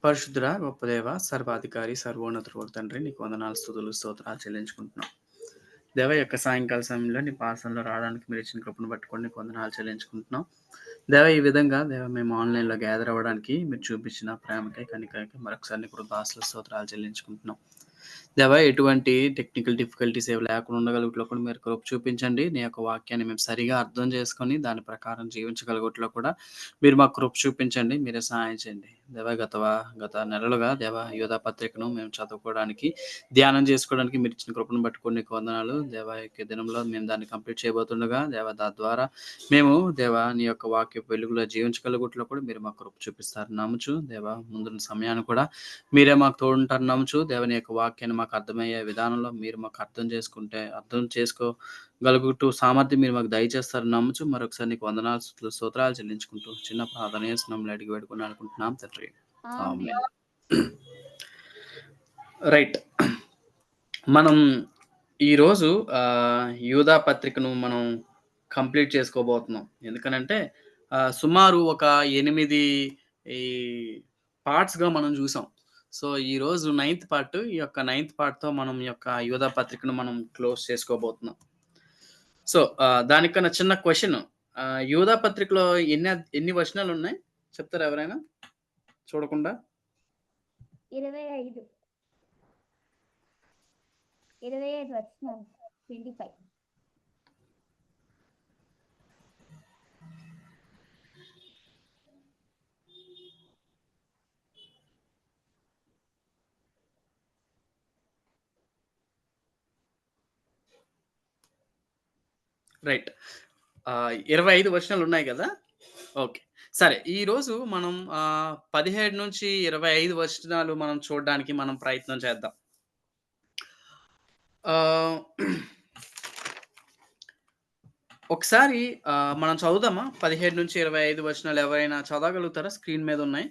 పరిశుద్ధుడా, గొప్ప దేవ, సర్వాధికారి, సర్వోన్నతుడు తండ్రి, నీకు వందనాలు, స్తుతులు, స్తోత్రాలు చెల్లించుకుంటున్నాం. దేవ ఈ యొక్క సాయంకాల సమయంలో నీ పాసనలో రావడానికి మీరు ఇచ్చిన కృపను పట్టుకొని నీకు వందనాలు చెల్లించుకుంటున్నాం. దేవ ఈ విధంగా మేము ఆన్లైన్లో గ్యాదర్ అవ్వడానికి మీరు చూపించిన ప్రేమకై కనికరకి మరొకసారి నీ కృపాస్తులు, స్తోత్రాలు చెల్లించుకుంటున్నాం. దేవా ఎటువంటి టెక్నికల్ డిఫికల్టీస్ ఏవి లేకుండా ఉండగలుగుట్లో కూడా మీరు కృప చూపించండి. నీ యొక్క వాక్యాన్ని మేము సరిగా అర్థం చేసుకొని దాని ప్రకారం జీవించగలుగుట్లో కూడా మీరు మాకు కృప చూపించండి. మీరే సహాయం చేయండి. దేవా గత నెలలుగా యోధా పత్రికను మేము చదువుకోవడానికి, ధ్యానం చేసుకోవడానికి మీరు ఇచ్చిన కృపను పట్టుకొని నీకు వందనాలు. దేవా యొక్క దినంలో మేము దాన్ని కంప్లీట్ చేయబోతుండగా తద్వారా మేము నీ యొక్క వాక్యపు వెలుగులో జీవించగలుగుట్లో కూడా మీరు మాకు కృప చూపిస్తారు నమ్ముచు. ముందున్న సమయాన్ని కూడా మీరే మాకు తోడుంటారు నమ్ముచు. దేవుని యొక్క వాక్యాన్ని మాకు అర్థమయ్యే విధానంలో మీరు మాకు అర్థం చేసుకోగలుగుతూ సామర్థ్యం మీరు మాకు దయచేస్తారు నమ్ముచు. మరొకసారి నీకు వందనాలు, స్తుతులు, స్తోత్రాలు చెల్లించుకుంటూ చిన్న ప్రార్థన యేసునామములో అడిగి వేడుకొని అనుకుంటున్నాం తండ్రి. ఆమేన్. రైట్. మనం ఈరోజు యూదా పత్రికను మనం కంప్లీట్ చేసుకోబోతున్నాం. ఎందుకనంటే సుమారు ఒక 8 ఈ పార్ట్స్‌గా మనం చూసాం. సో, ఈరోజు నైన్త్ పార్ట్. ఈ యొక్క నైన్త్ పార్ట్‌తో మనం ఈ యొక్క యూదా పత్రికను మనం క్లోజ్ చేసుకోబోతున్నాం. సో, దానికన్నా చిన్న క్వెషన్. యూదా పత్రికలో ఎన్ని వచనాలున్నాయి? చెప్తారా ఎవరైనా? చూడకుండా. 25 వచనాలు. 25. రైట్. 25 వచనాలు ఉన్నాయి కదా! ఓకే. సరే. ఈరోజు మనం 17-25 వచనాలు మనం చూడడానికి మనం ప్రయత్నం చేద్దాం. ఒకసారి మనం చదువుదామా? 17-25 వచనాలు ఎవరైనా చదవగలుగుతారా? స్క్రీన్ మీద ఉన్నాయి.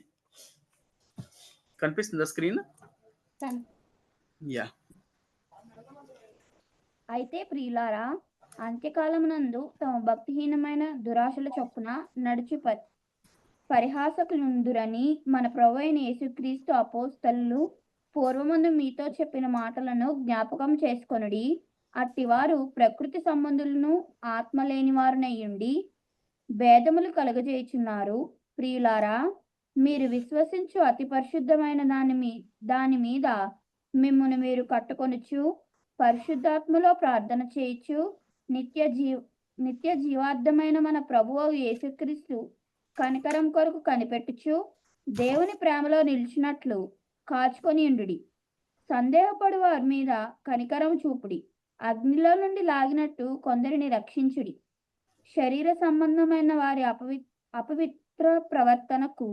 కనిపిస్తుందా స్క్రీన్? యాహ్! అయితే ప్రియులారా, అంత్యకాలమునందు తమ భక్తిహీనమైన దురాశల చొప్పున నడుచు పరిహాసకులుందురని మన ప్రభువైన యేసుక్రీస్తు అపోస్తలులు పూర్వమందు మీతో చెప్పిన మాటలను జ్ఞాపకం చేసుకొనుడి. అట్టివారు ప్రకృతి సంబంధులను ఆత్మలేని వారునయ్యుండి భేదములు కలుగజేయుచున్నారు. ప్రియులారా, మీరు విశ్వసించు అతి పరిశుద్ధమైన దాని మీద మిమ్మును మీరు కట్టుకొనుచు పరిశుద్ధాత్మలో ప్రార్థన చేయుచు నిత్య జీవార్థమైన మన ప్రభువు యేసుక్రీస్తు కనికరం కొరకు కనిపెట్టుచు దేవుని ప్రేమలో నిలిచినట్లు కాచుకొని ఉండుడి. సందేహపడు వారి మీద కనికరం చూపుడి. అగ్నిలో నుండి లాగినట్టు కొందరిని రక్షించుడి. శరీర సంబంధమైన వారి అపవిత్ర ప్రవర్తనకు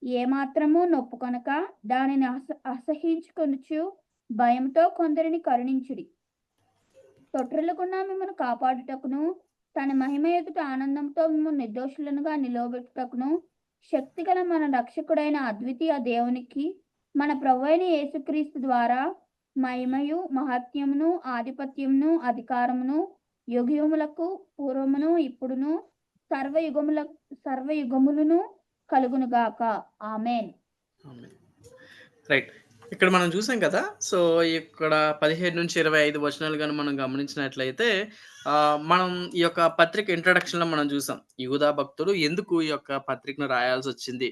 ఏమాత్రమూ నొప్పుకొనక దానిని అసహించుకొనుచు భయంతో కొందరిని కరుణించుడి. తొట్రులకున్నా మిమ్మల్ని కాపాడుటకును తన మహిమ ఎదుట ఆనందంతో మిమ్మల్ని నిర్దోషులనుగా నిలవబెట్టుటకును శక్తిగల మన రక్షకుడైన అద్వితీయ దేవునికి మన ప్రభువైన యేసుక్రీస్తు ద్వారా మహిమయు మహత్యమును ఆధిపత్యమును అధికారమును యుగములకు పూర్వమును ఇప్పుడును సర్వయుగములను కలుగునుగాక. ఆమేన్. రైట్. ఇక్కడ మనం చూసాం కదా! సో, ఇక్కడ 17-25 వచనాలు గాని మనం గమనించినట్లయితే మనం ఈ యొక్క పత్రిక ఇంట్రడక్షన్‌లో మనం చూసాం. యూదా భక్తుడు ఎందుకు ఈ యొక్క పత్రికను రాయాల్సొచ్చింది?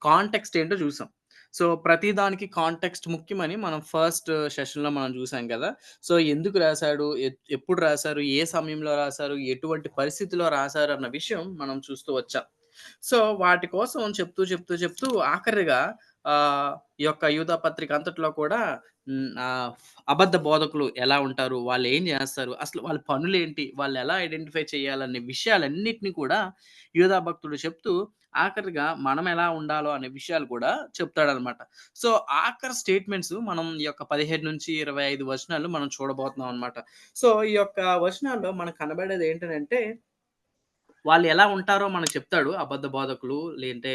కాంటెక్స్ట్ ఏంటో చూసాం. సో, ప్రతి దానికి కాంటెక్స్ట్ ముఖ్యమని మనం ఫస్ట్ సెషన్‌లో మనం చూసాం కదా! సో, ఎందుకు రాసాడు? ఎప్పుడు రాసారు? ఏ సమయంలో రాసారు? ఎటువంటి పరిస్థితిలో రాసారు? అన్న విషయం మనం చూస్తూ వచ్చాం. సో, వాటి కోసం చెప్తూ ఆఖరిగా ఈ యొక్క యూదా పత్రిక అంతట్లో కూడా అబద్ధ బోధకులు ఎలా ఉంటారు? వాళ్ళు ఏం చేస్తారు? అసలు వాళ్ళ పనులేంటి? వాళ్ళు ఎలా ఐడెంటిఫై చేయాలనే విషయాలన్నిటిని కూడా యూదా భక్తుడు చెప్తూ ఆఖరిగా మనం ఎలా ఉండాలో అనే విషయాలు కూడా చెప్తాడనమాట. సో, ఆఖరి స్టేట్మెంట్స్ మనం ఈ యొక్క 17-25 వచనాలు మనం చూడబోతున్నాం అనమాట. సో, ఈ యొక్క వచనాల్లో మనకు కనబడేది ఏంటనంటే వాళ్ళు ఎలా ఉంటారో మనకు చెప్తాడు. అబద్ధ బోధకులు లేదంటే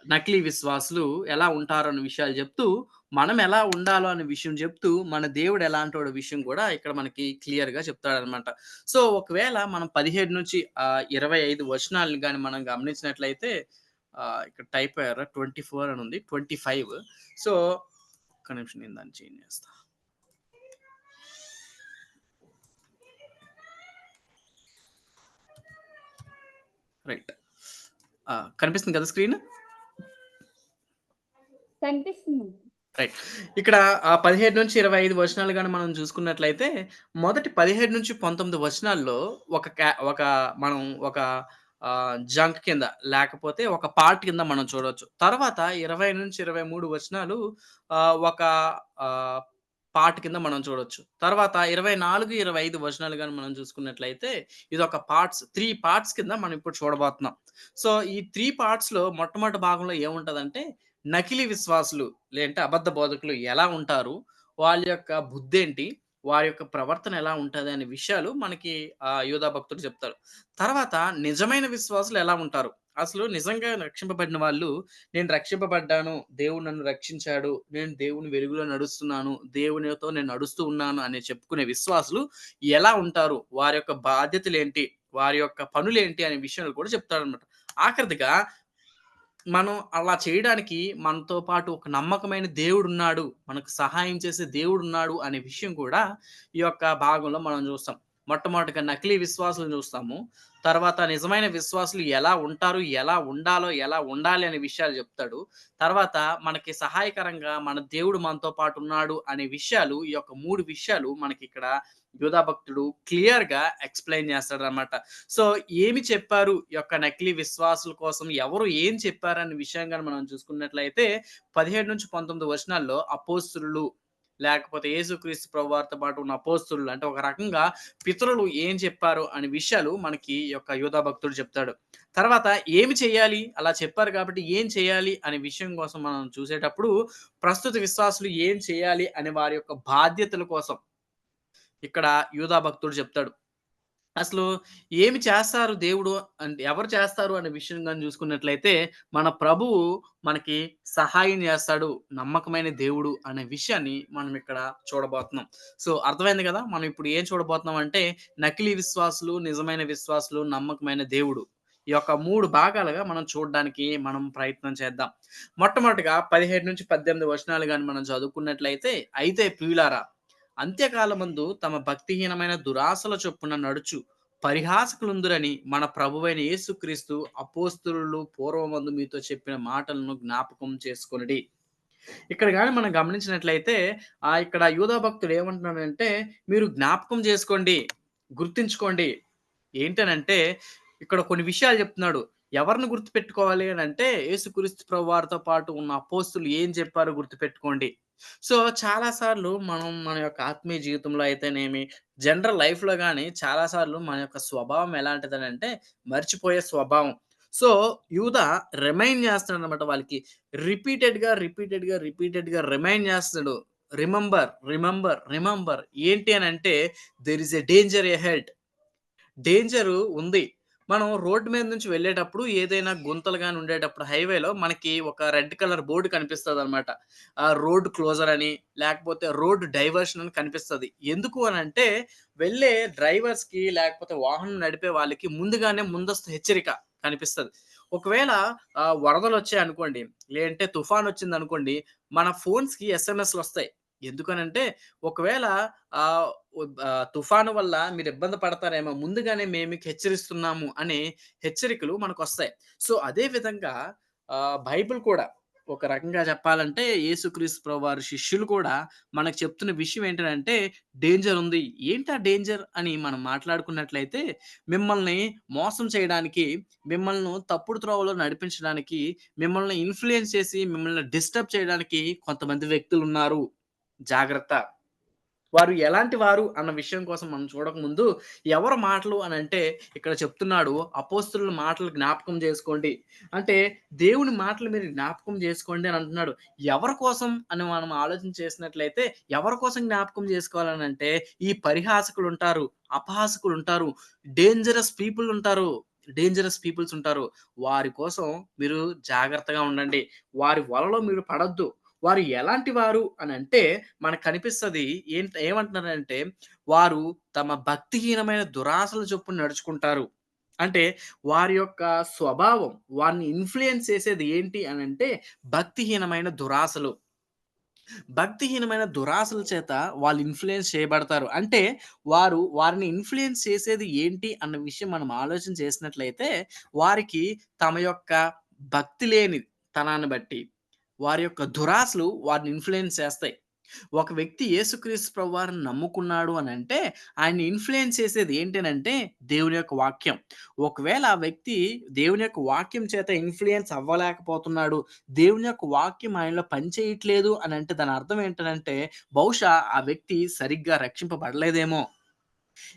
నకిలీ విశ్వాసులు ఎలా ఉంటారో అన్న విషయాలు చెప్తూ, మనం ఎలా ఉండాలో అనే విషయం చెప్తూ, మన దేవుడు ఎలాంటోడో విషయం కూడా ఇక్కడ మనకి క్లియర్‌గా చెప్తాడనమాట. సో, ఒకవేళ మనం 17-25 వచనాలను గాని మనం గమనించినట్లయితే, ఇక్కడ టైప్ అయ్యారా 24 అని ఉంది. 25. సో, ఒక్క నిమిషం నేను దాన్ని చేంజ్ చేస్తా. రైట్. కనిపిస్తుంది కదా స్క్రీన్? కనిపిస్తుంది. రైట్. ఇక్కడ 17-25 వచనాలు గాని మనం చూసుకున్నట్లయితే, మొదటి 17-19 వచనాల్లో ఒక మనం ఒక జంక్ కింద లేకపోతే ఒక పార్ట్ కింద మనం చూడొచ్చు. తర్వాత 20-23 వచనాలు ఒక ఆహ్, పార్ట్ కింద మనం చూడొచ్చు. తర్వాత 24, 25 వచనాలు గాని మనం చూసుకున్నట్లయితే, ఇదొక 3 పార్ట్స్ కింద మనం ఇప్పుడు చూడబోతున్నాం. సో, ఈ 3 పార్ట్స్‌లో మొట్టమొదటి భాగంలో ఏముంటదంటే, నకిలీ విశ్వాసులు లేదంటే అబద్ధ బోధకులు ఎలా ఉంటారు? వాళ్ళ యొక్క బుద్ధేంటి? వారి యొక్క ప్రవర్తన ఎలా ఉంటది? అనే విషయాలు మనకి యోధా భక్తుడు చెప్తారు. తర్వాత నిజమైన విశ్వాసులు ఎలా ఉంటారు? అసలు నిజంగా రక్షింపబడిన వాళ్ళు, నేను రక్షింపబడ్డాను, దేవుడు నన్ను రక్షించాడు, నేను దేవుని వెలుగులో నడుస్తున్నాను, దేవునితో నేను నడుస్తూ ఉన్నాను అని చెప్పుకునే విశ్వాసులు ఎలా ఉంటారు? వారి యొక్క బాధ్యతలేంటి? వారి యొక్క పనులేంటి? అనే విషయాలు కూడా చెప్తాడన్నమాట. ఆఖరిదిగా మనం అలా చేయడానికి మనతో పాటు ఒక నమ్మకమైన దేవుడున్నాడు. మనకు సహాయం చేసే దేవుడున్నాడు అనే విషయం కూడా ఈ యొక్క భాగంలో మనం చూస్తాం. మొట్టమొదటిగా నకిలీ విశ్వాసులను చూస్తాము. తర్వాత నిజమైన విశ్వాసులు ఎలా ఉంటారు? ఎలా ఉండాలో, ఎలా ఉండాలి అనే విషయాలు చెప్తాడు. తర్వాత మనకి సహాయకరంగా మన దేవుడు మనతో పాటు ఉన్నాడు అనే విషయాలు, ఈ యొక్క 3 విషయాలు మనకిక్కడ యోధా భక్తుడు క్లియర్‌గా ఎక్స్‌ప్లెయిన్ చేస్తాడనమాట. సో, ఏమి చెప్పారు ఈ యొక్క నకిలీ విశ్వాసుల కోసం ఎవరు ఏం చెప్పారనే విషయం గాని మనం చూసుకున్నట్లయితే 17-19 వచనాల్లో అపోస్తలులు లేకపోతే యేసుక్రీస్తు ప్రభువారితో పాటు ఉన్న అపోస్తలులు అంటే ఒక రకంగా పితరులు ఏం చెప్పారు అనే విషయాలు మనకి ఈ యొక్క యోధా భక్తుడు చెప్తాడు. తర్వాత ఏమి చేయాలి? అలా చెప్పారు కాబట్టి ఏం చేయాలి అనే విషయం కోసం మనం చూసేటప్పుడు ప్రస్తుత విశ్వాసులు ఏం చేయాలి అనే వారి యొక్క బాధ్యతల కోసం ఇక్కడ యూదా భక్తుడు చెప్తాడు. అసలు ఏమి చేస్తారు దేవుడు అంటే ఎవరు చేస్తారు అనే విషయం గాని చూసుకున్నట్లయితే, మన ప్రభువు మనకి సహాయం చేస్తాడు. నమ్మకమైన దేవుడు అనే విషయాన్ని మనం ఇక్కడ చూడబోతున్నాం. సో, అర్థమైంది కదా! మనం ఇప్పుడు ఏం చూడబోతున్నాం అంటే, నకిలీ విశ్వాసులు, నిజమైన విశ్వాసులు, నమ్మకమైన దేవుడు. ఈ యొక్క 3 భాగాలుగా మనం చూడడానికి మనం ప్రయత్నం చేద్దాం. మొట్టమొదటిగా 17-18 వచనాలు గాని మనం చదువుకున్నట్లయితే, అయితే ప్రియులారా అంత్యకాలమందు తమ భక్తిహీనమైన దురాశల చొప్పున నడుచు పరిహాసకులుందురని మన ప్రభువైన యేసుక్రీస్తు అపోస్తలులు పూర్వమందు మీతో చెప్పిన మాటలను జ్ఞాపకం చేసుకొనుడి. ఇక్కడ గాని మనం గమనించినట్లయితే ఇక్కడ యూదా భక్తుడు ఏమంటున్నాడంటే, మీరు జ్ఞాపకం చేసుకోండి, గుర్తుంచుకోండి. ఏంటనంటే ఇక్కడ కొన్ని విషయాలు చెప్తున్నాడు. ఎవరిని గుర్తుపెట్టుకోవాలి అనంటే, యేసుక్రీస్తు ప్రభువారితో పాటు ఉన్న అపోస్తులు ఏం చెప్పారో గుర్తుపెట్టుకోండి. సో, చాలా సార్లు మనం మన యొక్క ఆత్మీయ జీవితంలో అయితేనేమి, జనరల్ లైఫ్‌లో గాని చాలా సార్లు మన యొక్క స్వభావం ఎలాంటిదనంటే మర్చిపోయే స్వభావం. సో, యూదా రిమైండ్ చేస్తున్నాడన్నమాట వాళ్ళకి. రిపీటెడ్‌గా రిమైండ్ చేస్తాడు. రిమెంబర్, రిమెంబర్, రిమెంబర్ ఏంటి అనంటే, there is a danger ahead. Danger ఉంది. మనం రోడ్ మీద నుంచి వెళ్ళేటప్పుడు ఏదైనా గుంతలు గాని ఉండేటప్పుడు హైవేలో మనకి ఒక రెడ్ కలర్ బోర్డ్ కనిపిస్తదనమాట. రోడ్ క్లోజర్ అని, లేకపోతే రోడ్ డైవర్షన్ అని కనిపిస్తది. ఎందుకు అనంటే వెళ్ళే డ్రైవర్స్‌కి లేకపోతే వాహనం నడిపే వాళ్ళకి ముందుగానే ముందస్తు హెచ్చరిక కనిపిస్తది. ఒకవేళ వరదలొచ్చాయనుకోండి, లేదంటే తుఫానొచ్చిందనుకోండి, మన ఫోన్స్‌కి ఎస్ఎంఎస్‌లొస్తాయి. ఎందుకనంటే ఒకవేళ ఆహ్, తుఫాను వల్ల మీరు ఇబ్బంది పడతారేమో ముందుగానే మేము మీకు హెచ్చరిస్తున్నాము అనే హెచ్చరికలు మనకొస్తాయి. సో, అదే విధంగా బైబిల్ కూడా ఒక రకంగా చెప్పాలంటే యేసుక్రీస్తు ప్రభువారి శిష్యులు కూడా మనకు చెప్తున్న విషయం ఏంటనంటే డేంజర్ ఉంది. ఏంటా డేంజర్ అని మనం మాట్లాడుకున్నట్లయితే మిమ్మల్ని మోసం చేయడానికి, మిమ్మల్ని తప్పుడు త్రోవలో నడిపించడానికి, మిమ్మల్ని ఇన్‌ఫ్లూయెన్స్ చేసి మిమ్మల్ని డిస్టర్బ్ చేయడానికి కొంతమంది వ్యక్తులున్నారు. జాగ్రత్త. వారు ఎలాంటి వారు అన్న విషయం కోసం మనం చూడకముందు, ఎవరి మాటలు అనంటే ఇక్కడ చెప్తున్నాడు, అపోస్తలుల మాటలు జ్ఞాపకం చేసుకోండి. అంటే దేవుని మాటలు మీరు జ్ఞాపకం చేసుకోండి అని అంటున్నాడు. ఎవరి కోసం అని మనం ఆలోచన చేసినట్లయితే, ఎవరి కోసం జ్ఞాపకం చేసుకోవాలనంటే, ఈ పరిహాసకులుంటారు, అపహాసకులుంటారు, డేంజరస్ పీపుల్ ఉంటారు. డేంజరస్ పీపుల్స్ ఉంటారు. వారి కోసం మీరు జాగ్రత్తగా ఉండండి. వారి వలలో మీరు పడొద్దు. వారు ఎలాంటి వారు అనంటే మనకు కనిపిస్తది. ఏమంటున్నారంటే, వారు తమ భక్తిహీనమైన దురాశల చొప్పున నడుచుకుంటారు అంటే వారి యొక్క స్వభావం, వారిని ఇన్‌ఫ్లూయెన్స్ చేసేది ఏంటి అనంటే భక్తిహీనమైన దురాశలు. భక్తిహీనమైన దురాశల చేత వాళ్ళు ఇన్‌ఫ్లూయెన్స్ చేయబడతారు. అంటే వారిని ఇన్‌ఫ్లూయెన్స్ చేసేది ఏంటి అన్న విషయం మనం ఆలోచన చేసినట్లయితే, వారికి తమ యొక్క భక్తి లేని తనాన్ని బట్టి, వారి యొక్క దురాశలు వారిని ఇన్‌ఫ్లూయెన్స్ చేస్తాయి. ఒక వ్యక్తి యేసుక్రీస్తు ప్రభువారిని నమ్ముకున్నాడు అనంటే, ఆయన్ని ఇన్‌ఫ్లూయెన్స్ చేసేది ఏంటనంటే దేవుని యొక్క వాక్యం. ఒకవేళ ఆ వ్యక్తి దేవుని యొక్క వాక్యం చేత ఇన్‌ఫ్లూయెన్స్ అవ్వలేకపోతున్నాడు, దేవుని యొక్క వాక్యం ఆయనలో పనిచేయట్లేదు అనంటే దాని అర్థం ఏంటనంటే, బహుశా ఆ వ్యక్తి సరిగ్గా రక్షింపబడలేదేమో!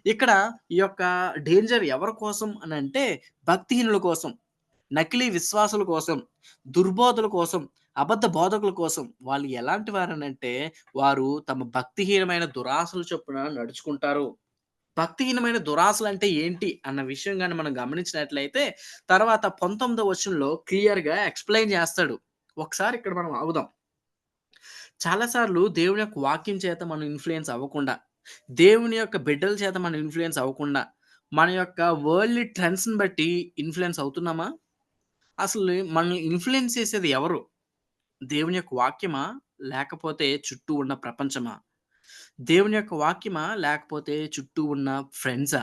ఇక్కడ ఈ యొక్క డేంజర్ ఎవరి కోసం అనంటే భక్తిహీనుల కోసం, నకిలీ విశ్వాసుల కోసం, దుర్బోధుల కోసం, అబద్ధ బోధకుల కోసం. వాళ్ళు ఎలాంటి వారనంటే వారు తమ భక్తిహీనమైన దురాశల చొప్పున నడుచుకుంటారు. భక్తిహీనమైన దురాశలంటే ఏంటి అన్న విషయం గాని మనం గమనించినట్లయితే తర్వాత 19వ వచనంలో క్లియర్‌గా ఎక్స్‌ప్లెయిన్ చేస్తాడు. ఒకసారి ఇక్కడ మనం ఆగుదాం. చాలా సార్లు దేవుని యొక్క వాక్యం చేత మనం ఇన్‌ఫ్లూయెన్స్ అవ్వకుండా, దేవుని యొక్క బిడ్డల చేత మనం ఇన్‌ఫ్లూయెన్స్ అవ్వకుండా, మన యొక్క వరల్డ్‌లి ట్రెండ్స్‌ని బట్టి ఇన్‌ఫ్లూయెన్స్ అవుతున్నామా? అసలు మనల్ని ఇన్‌ఫ్లూయెన్స్ చేసేది ఎవరు? దేవుని యొక్క వాక్యమా? లేకపోతే చుట్టూ ఉన్న ప్రపంచమా? దేవుని యొక్క వాక్యమా? లేకపోతే చుట్టూ ఉన్న ఫ్రెండ్సా?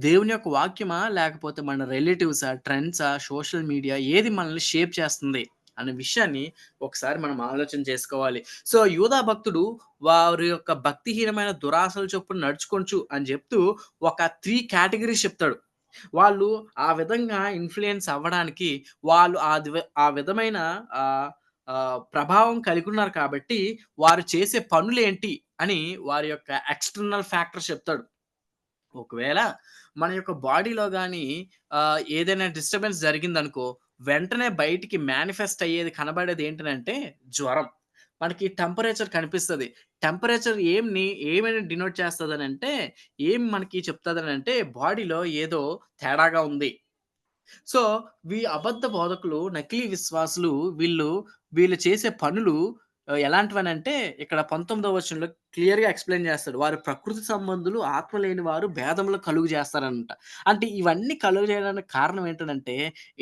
దేవుని యొక్క వాక్యమా? లేకపోతే మన రిలేటివ్సా? ట్రెండ్సా? సోషల్ మీడియా ఏది మనల్ని షేప్ చేస్తుంది? అనే విషయాన్ని ఒకసారి మనం ఆలోచన చేసుకోవాలి. సో, యూదా భక్తుడు వారి యొక్క భక్తిహీనమైన దురాశల చొప్పున నడుచుకొనుచు అని చెప్తూ ఒక 3 కేటగరీస్ చెప్తాడు. వాళ్ళు ఆ విధంగా ఇన్‌ఫ్లూయెన్స్ అవ్వడానికి వాళ్ళు ఆ విధమైన ఆహ్, ప్రభావం కలిగున్నారు కాబట్టి వారు చేసే పనులేంటి అని వారి యొక్క ఎక్స్‌టర్నల్ ఫ్యాక్టర్స్ చెప్తాడు. ఒకవేళ మన యొక్క బాడీలో గాని ఏదైనా డిస్టర్బెన్స్ జరిగిందనుకో, వెంటనే బయటికి మేనిఫెస్ట్ అయ్యేది కనబడేది ఏంటనంటే జ్వరం. మనకి టెంపరేచర్ కనిపిస్తది. టెంపరేచర్ ఏమని డినోట్ చేస్తదనంటే, ఏం మనకి చెప్తదనంటే బాడీలో ఏదో తేడాగా ఉంది. సో, అబద్ధ బోధకులు, నకిలీ విశ్వాసులు వీళ్ళు చేసే పనులు ఎలాంటివనంటే ఇక్కడ 19వ వచనంలో క్లియర్‌గా ఎక్స్‌ప్లెయిన్ చేస్తాడు. వారు ప్రకృతి సంబంధులు, ఆత్మ లేని వారు భేదములు కలుగు చేస్తారనంట. అంటే ఇవన్నీ కలుగు చేయడానికి కారణం ఏంటనంటే,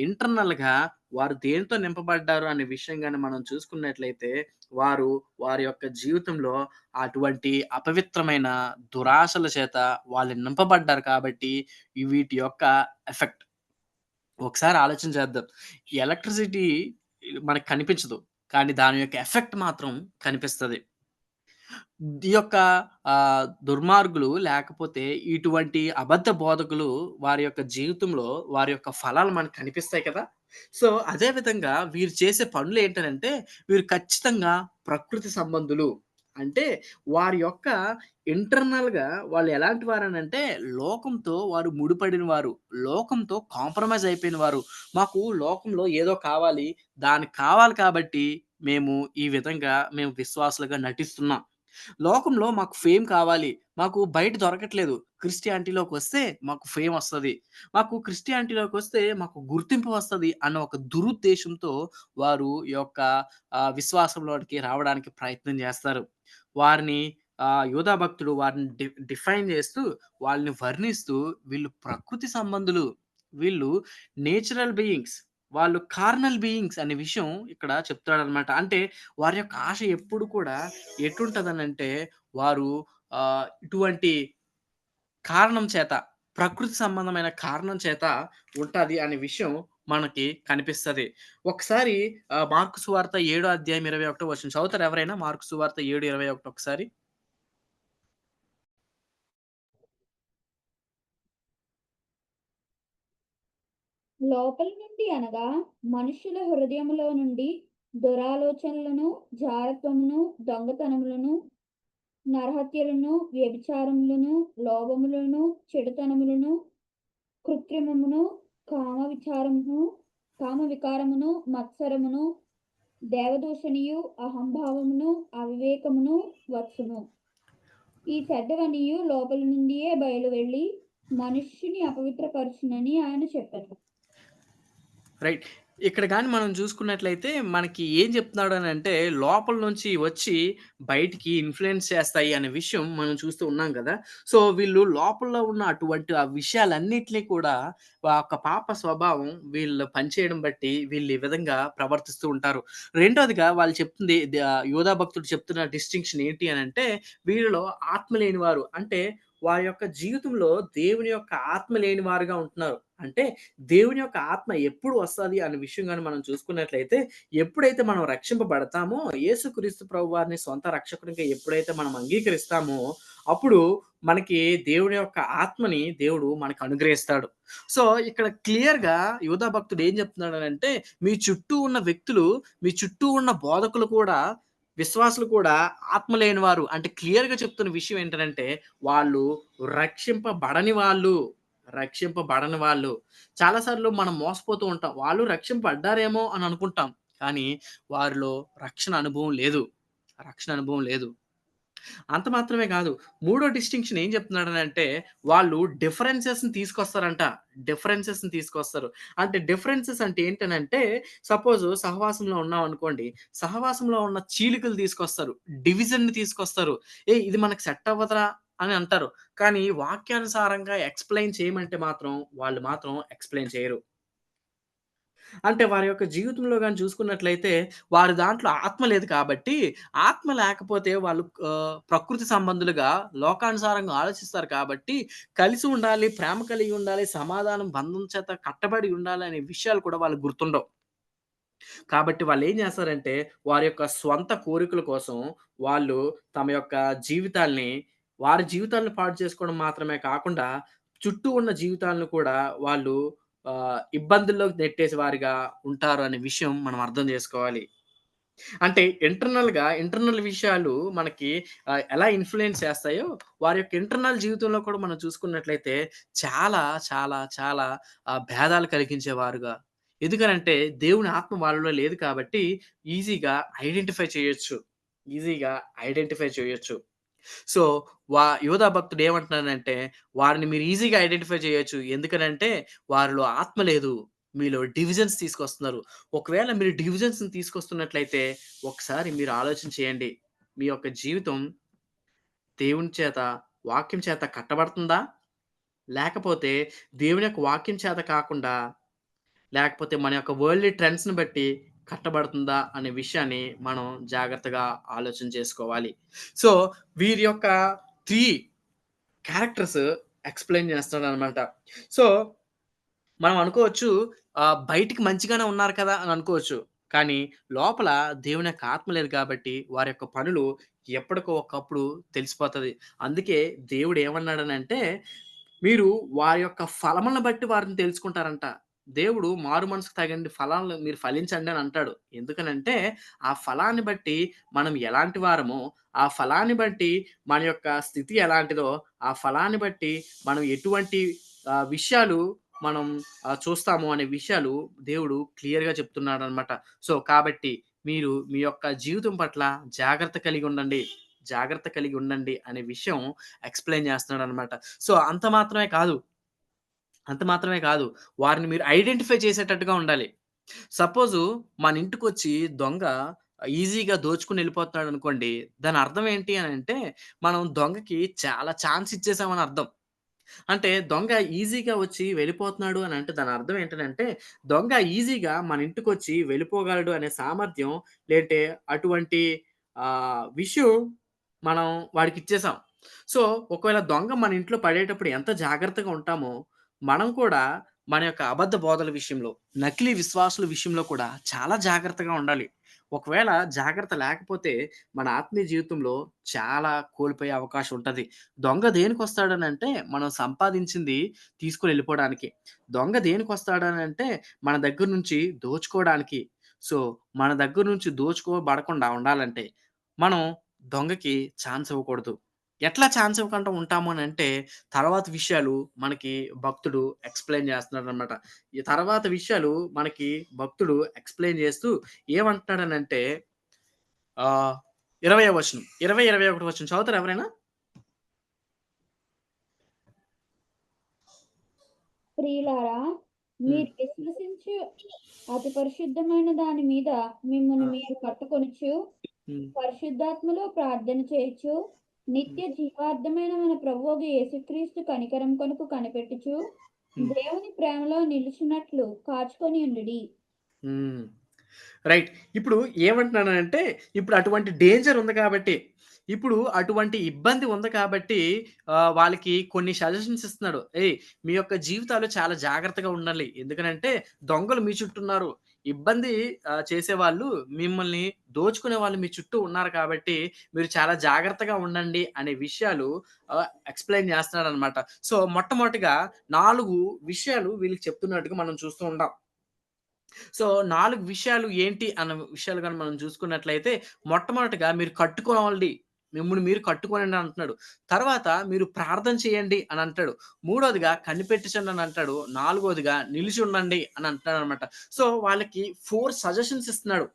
ఇంటర్నల్‌గా వారు దేనితో నింపబడ్డారు అనే విషయం గాని మనం చూసుకున్నట్లయితే, వారి యొక్క జీవితంలో అటువంటి అపవిత్రమైన దురాశల చేత వాళ్ళు నింపబడ్డారు కాబట్టి, వీటి యొక్క ఎఫెక్ట్. ఒకసారి ఆలోచన చేద్దాం. ఈ ఎలక్ట్రిసిటీ మనకు కనిపించదు. కానీ దాని యొక్క ఎఫెక్ట్ మాత్రం కనిపిస్తది. ఈ యొక్క దుర్మార్గులు లేకపోతే ఇటువంటి అబద్ధ బోధకులు వారి యొక్క జీవితంలో వారి యొక్క ఫలాలు మనకు కనిపిస్తాయి కదా! సో, అదే విధంగా వీరు చేసే పనులేంటనంటే వీరు ఖచ్చితంగా ప్రకృతి సంబంధులు. అంటే వారి యొక్క ఇంటర్నల్‌గా వాళ్ళు ఎలాంటి వారనంటే లోకంతో వారు ముడిపడిన వారు. లోకంతో కాంప్రమైజ్ అయిపోయిన వారు. మాకు లోకంలో ఏదో కావాలి. దానికి కావాలి కాబట్టి ఈ విధంగా మేము విశ్వాసులుగా నటిస్తున్నాం. లోకంలో మాకు ఫేమ్ కావాలి. మాకు బయట దొరకట్లేదు. క్రిస్టియానిటీలోకొస్తే మాకు ఫేమ్ వస్తది. మాకు క్రిస్టియానిటీలోకొస్తే మాకు గుర్తింపు వస్తది అన్న ఒక దురుద్దేశంతో వారు ఈ యొక్క విశ్వాసంలోనికి రావడానికి ప్రయత్నం చేస్తారు. వారిని యూదా భక్తుడు వారిని డిఫైన్ చేస్తూ, వాళ్ళని వర్ణిస్తూ వీళ్ళు ప్రకృతి సంబంధులు. వీళ్ళు నేచురల్ బీయింగ్స్. వాళ్ళు కార్నల్ బీయింగ్స్ అనే విషయం ఇక్కడ చెప్తాడనమాట. అంటే వారి యొక్క ఆశ ఎప్పుడు కూడా ఎటుంటదనంటే వారు ఇటువంటి కారణం చేత, ప్రకృతి సంబంధమైన కారణం చేత ఉంటది అనే విషయం మనకి కనిపిస్తది. ఒకసారి మార్కు సువార్త 7 అధ్యాయం 21 వచనం చదువుతారా ఎవరైనా? మార్కు సువార్త 7:21 ఒకసారి. లోపలి నుండి అనగా మనుష్యుల హృదయములో నుండి దురాలోచనలను, జారత్వమును, దొంగతనములను, నరహత్యలను, వ్యభిచారములను, లోభములను, చెడుతనములను, కృత్రిమమును, కామవిచారమును, కామవికారమును, మత్సరమును, దేవదూషణియు, అహంభావమును, అవివేకమును వచ్చును. ఈ చెడ్డవనియు లోపలి నుండియే బయలు వెళ్ళి మనుష్యుని అపవిత్రపరచునని ఆయన చెప్పారు. రైట్. ఇక్కడ గాని మనం చూసుకున్నట్లయితే మనకి ఏం చెప్తున్నాడనంటే లోపల నుంచి వచ్చి బయటికి ఇన్‌ఫ్లూయెన్స్ చేస్తాయి అనే విషయం మనం చూస్తూ ఉన్నాం గదా! సో, వీళ్ళు లోపల ఉన్న అటువంటి ఆ విషయాలన్నిటిని కూడా ఒక పాప స్వభావం వీళ్ళు పనిచేయడం బట్టి వీళ్ళు ఈ విధంగా ప్రవర్తిస్తూ ఉంటారు. రెండోదిగా వాళ్ళు చెప్తుంది యోధా భక్తుడు చెప్తున్న డిస్టింక్షన్ ఏంటి అనంటే వీళ్ళలో ఆత్మ లేనివారు అంటే వారి యొక్క జీవితంలో దేవుని యొక్క ఆత్మ లేని వారుగా ఉంటున్నారు. అంటే దేవుని యొక్క ఆత్మ ఎప్పుడు వస్తది అనే విషయం గాని మనం చూసుకున్నట్లయితే, ఎప్పుడైతే మనం రక్షింపబడతామో, యేసుక్రీస్తు ప్రభువారిని సొంత రక్షకుడిగా ఎప్పుడైతే మనం అంగీకరిస్తామో, అప్పుడు మనకి దేవుని యొక్క ఆత్మని దేవుడు మనకు అనుగ్రహిస్తాడు. సో, ఇక్కడ క్లియర్‌గా యూదా భక్తుడు ఏం చెప్తున్నాడనంటే, మీ చుట్టూ ఉన్న వ్యక్తులు, మీ చుట్టూ ఉన్న బోధకులు కూడా, విశ్వాసులు కూడా ఆత్మ లేనివారు. అంటే క్లియర్‌గా చెప్తున్న విషయం ఏంటనంటే, వాళ్ళు రక్షింపబడని వాళ్ళు. రక్షింపబడని వాళ్ళు. చాలా సార్లు మనం మోసపోతూ ఉంటాం. వాళ్ళు రక్షింపబడ్డారేమో అని అనుకుంటాం. కానీ వారిలో రక్షణ అనుభవం లేదు. రక్షణ అనుభవం లేదు. అంత మాత్రమే కాదు. మూడో డిస్టింక్షన్ ఏం చెప్తున్నాడనంటే, వాళ్ళు డిఫరెన్సెస్‌ని తీసుకొస్తారంట. డిఫరెన్సెస్‌ని తీసుకొస్తారు. అంటే డిఫరెన్సెస్ అంటే ఏంటనంటే, సపోజ్ సహవాసంలో ఉన్నామనుకోండి. సహవాసంలో ఉన్న చీలికలు తీసుకొస్తారు. డివిజన్‌ని తీసుకొస్తారు. "ఏయ్! ఇది మనకు సెట్ అవ్వదురా" అని అంటారు. కానీ వాక్యానుసారంగా ఎక్స్‌ప్లెయిన్ చేయమంటే మాత్రం, వాళ్ళు మాత్రం ఎక్స్‌ప్లెయిన్ చేయరు. అంటే వారి యొక్క జీవితంలో గాని చూసుకున్నట్లయితే, వారి దాంట్లో ఆత్మ లేదు కాబట్టి, ఆత్మ లేకపోతే వాళ్ళు ప్రకృతి సంబంధులుగా లోకానుసారంగా ఆలోచిస్తారు కాబట్టి, కలిసి ఉండాలి, ప్రేమ కలిగి ఉండాలి, సమాధానం, బంధం చేత కట్టబడి ఉండాలి అనే విషయాలు కూడా వాళ్ళకి గుర్తుండవు. కాబట్టి వాళ్ళేం జేస్తారంటే, వారి యొక్క స్వంత కోరికల కోసం వాళ్ళు తమ యొక్క జీవితాల్ని, వారి జీవితాలను పాడు చేసుకోవడం మాత్రమే కాకుండా, చుట్టూ ఉన్న జీవితాలను కూడా వాళ్ళు ఇబ్బందుల్లోకి నెట్టేసే వారిగా ఉంటారు అనే విషయం మనం అర్థం జేసుకోవాలి. అంటే ఇంటర్నల్ విషయాలు మనకి ఎలా ఇన్‌ఫ్లూయెన్స్ చేస్తాయో, వారి యొక్క ఇంటర్నల్ జీవితంలో కూడా మనం చూసుకున్నట్లయితే చాలా భేదాలు కలిగించేవారుగా. ఎందుకనంటే దేవుని ఆత్మ వాళ్ళలో లేదు కాబట్టి ఈజీగా ఐడెంటిఫై చేయొచ్చు. ఈజీగా ఐడెంటిఫై చేయొచ్చు. సో, యోధా భక్తుడు ఏమంటున్నాడంటే, వారిని మీరు ఈజీగా ఐడెంటిఫై చేయొచ్చు. ఎందుకనంటే, వారిలో ఆత్మ లేదు. మీలో డివిజన్స్ తీసుకొస్తున్నారు. ఒకవేళ మీరు డివిజన్స్‌ని తీసుకొస్తున్నట్లయితే, ఒకసారి మీరు ఆలోచన చేయండి. మీ యొక్క జీవితం దేవుని చేత, వాక్యం చేత కట్టబడుతుందా? లేకపోతే దేవుని యొక్క వాక్యం చేత కాకుండా, లేకపోతే మన యొక్క వరల్డ్‌లి ట్రెండ్స్‌ని బట్టి కట్టబడుతుందా? అనే విషయాన్ని మనం జాగ్రత్తగా ఆలోచన చేసుకోవాలి. సో, వీరి యొక్క 3 క్యారెక్టర్స్ ఎక్స్‌ప్లెయిన్ చేస్తాడనమాట. సో, మనం అనుకోవచ్చు బయటికి మంచిగానే ఉన్నారు కదా! అని అనుకోవచ్చు. కానీ లోపల దేవుని యొక్క ఆత్మ లేదు కాబట్టి వారి యొక్క పనులు ఎప్పటికో ఒకప్పుడు తెలిసిపోతది. అందుకే దేవుడు ఏమన్నాడనంటే, మీరు వారి యొక్క ఫలములను బట్టి వారిని తెలుసుకుంటారంట. దేవుడు మారు మనసుకు తగినన్ని ఫలాలను మీరు ఫలించండి అని అంటాడు. ఎందుకనంటే, ఆ ఫలాన్ని బట్టి మనం ఎలాంటి వారమో, ఆ ఫలాన్ని బట్టి మన యొక్క స్థితి ఎలాంటిదో, ఆ ఫలాన్ని బట్టి మనం ఎటువంటి విషయాలు మనం చూస్తాము అనే విషయాలు దేవుడు క్లియర్‌గా చెప్తున్నాడనమాట. సో, కాబట్టి మీరు మీ యొక్క జీవితం పట్ల జాగ్రత్త కలిగి ఉండండి. జాగ్రత్త కలిగి ఉండండి అనే విషయం ఎక్స్‌ప్లెయిన్ చేస్తున్నాడనమాట. సో, అంత మాత్రమే కాదు. వారిని మీరు ఐడెంటిఫై చేసేటట్టుగా ఉండాలి. సపోజు మన ఇంటికొచ్చి దొంగ ఈజీగా దోచుకొని ఎళ్ళిపోతున్నాడనుకోండి. దాని అర్థం ఏంటి అనంటే, మనం దొంగకి చాలా ఛాన్స్ ఇచ్చేసామని అర్థం. అంటే దొంగ ఈజీగా వచ్చి వెళ్ళిపోతున్నాడు అనంటే దాని అర్థం ఏంటనంటే, దొంగ ఈజీగా మన ఇంటికొచ్చి వెళ్ళిపోగలడు అనే సామర్థ్యం లేదంటే అటువంటి విషయం మనం వాడికిచ్చేసాం. సో, ఒకవేళ దొంగ మన ఇంట్లో పడేటప్పుడు ఎంత జాగ్రత్తగా ఉంటామో, మనం కూడా మన యొక్క అబద్ధ బోధల విషయంలో, నకిలీ విశ్వాసుల విషయంలో కూడా చాలా జాగ్రత్తగా ఉండాలి. ఒకవేళ జాగ్రత్త లేకపోతే మన ఆత్మీయ జీవితంలో చాలా కోల్పోయే అవకాశం ఉంటది. దొంగ దేనికొస్తాడనంటే, మనం సంపాదించింది తీసుకొని ఎళ్ళిపోవడానికి. దొంగ దేనికొస్తాడనంటే, మన దగ్గర నుంచి దోచుకోవడానికి. సో, మన దగ్గర నుంచి దోచుకోబడకుండా ఉండాలంటే, మనం దొంగకి ఛాన్స్ ఇవ్వకూడదు. ఎట్లా ఛాన్స్ ఇవ్వకుండా ఉంటాము అనంటే, తర్వాత విషయాలు మనకి భక్తుడు ఎక్స్‌ప్లెయిన్ చేస్తున్నాడనమాట. ఈ తర్వాత విషయాలు మనకి భక్తుడు ఎక్స్‌ప్లెయిన్ చేస్తూ ఏమంటున్నాడనంటే, ఆహ్, 20వ వచనం. 20, 21 వచనం చదువుతారా ఎవరైనా? ప్రియులారా, హ్మ్. మీరు విశ్వసించు అతి పరిశుద్ధమైన దాని మీద ఆ! మిమ్మును మీరు కట్టుకొనుచు, హ్మ్. పరిశుద్ధాత్మలో ప్రార్థన చేయుచు, హ్మ్. నిత్య జీవార్థమైన మన ప్రభువగు యేసుక్రీస్తు కనికరం కొరకు కనిపెట్టుచు, హ్మ్. దేవుని ప్రేమలో నిలుచున్నట్లు కాచుకొనియుండుడి. హ్మ్. రైట్. ఇప్పుడు ఏమంటున్నానంటే, ఇప్పుడు అటువంటి డేంజర్ ఉంది కాబట్టి, ఇప్పుడు అటువంటి ఇబ్బంది ఉంది కాబట్టి వాళ్ళకి కొన్ని సజెషన్స్ ఇస్తున్నాడు. మీ యొక్క జీవితాలు చాలా జాగ్రత్తగా ఉండాలి. ఎందుకనంటే దొంగలు మీ చుట్టూ ఉన్నారు. ఇబ్బంది చేసేవాళ్ళు మిమ్మల్ని దోచుకునే వాళ్ళు మీ చుట్టూ ఉన్నారు కాబట్టి, మీరు చాలా జాగ్రత్తగా ఉండండి అనే విషయాలు ఎక్స్‌ప్లెయిన్ చేస్తున్నాడనమాట. సో, మొట్టమొదటిగా 4 విషయాలు వీళ్ళకి చెప్తున్నట్టుగా మనం చూస్తూ ఉంటాం. సో, 4 విషయాలు ఏంటి అన్న విషయాలు గాని మనం చూసుకున్నట్లయితే, మొట్టమొదటిగా మీరు కట్టుకోవాలి. మిమ్ముల్ని మీరు కట్టుకోనండి అంటున్నాడు. తర్వాత మీరు ప్రార్థన చేయండి అని అంటాడు. మూడోదిగా కనిపెట్టండి అని అంటాడు. నాలుగోదిగా నిలిచుండండి అని అంటున్నాడనమాట. సో, వాళ్ళకి 4 సజెషన్స్ ఇస్తున్నాడు.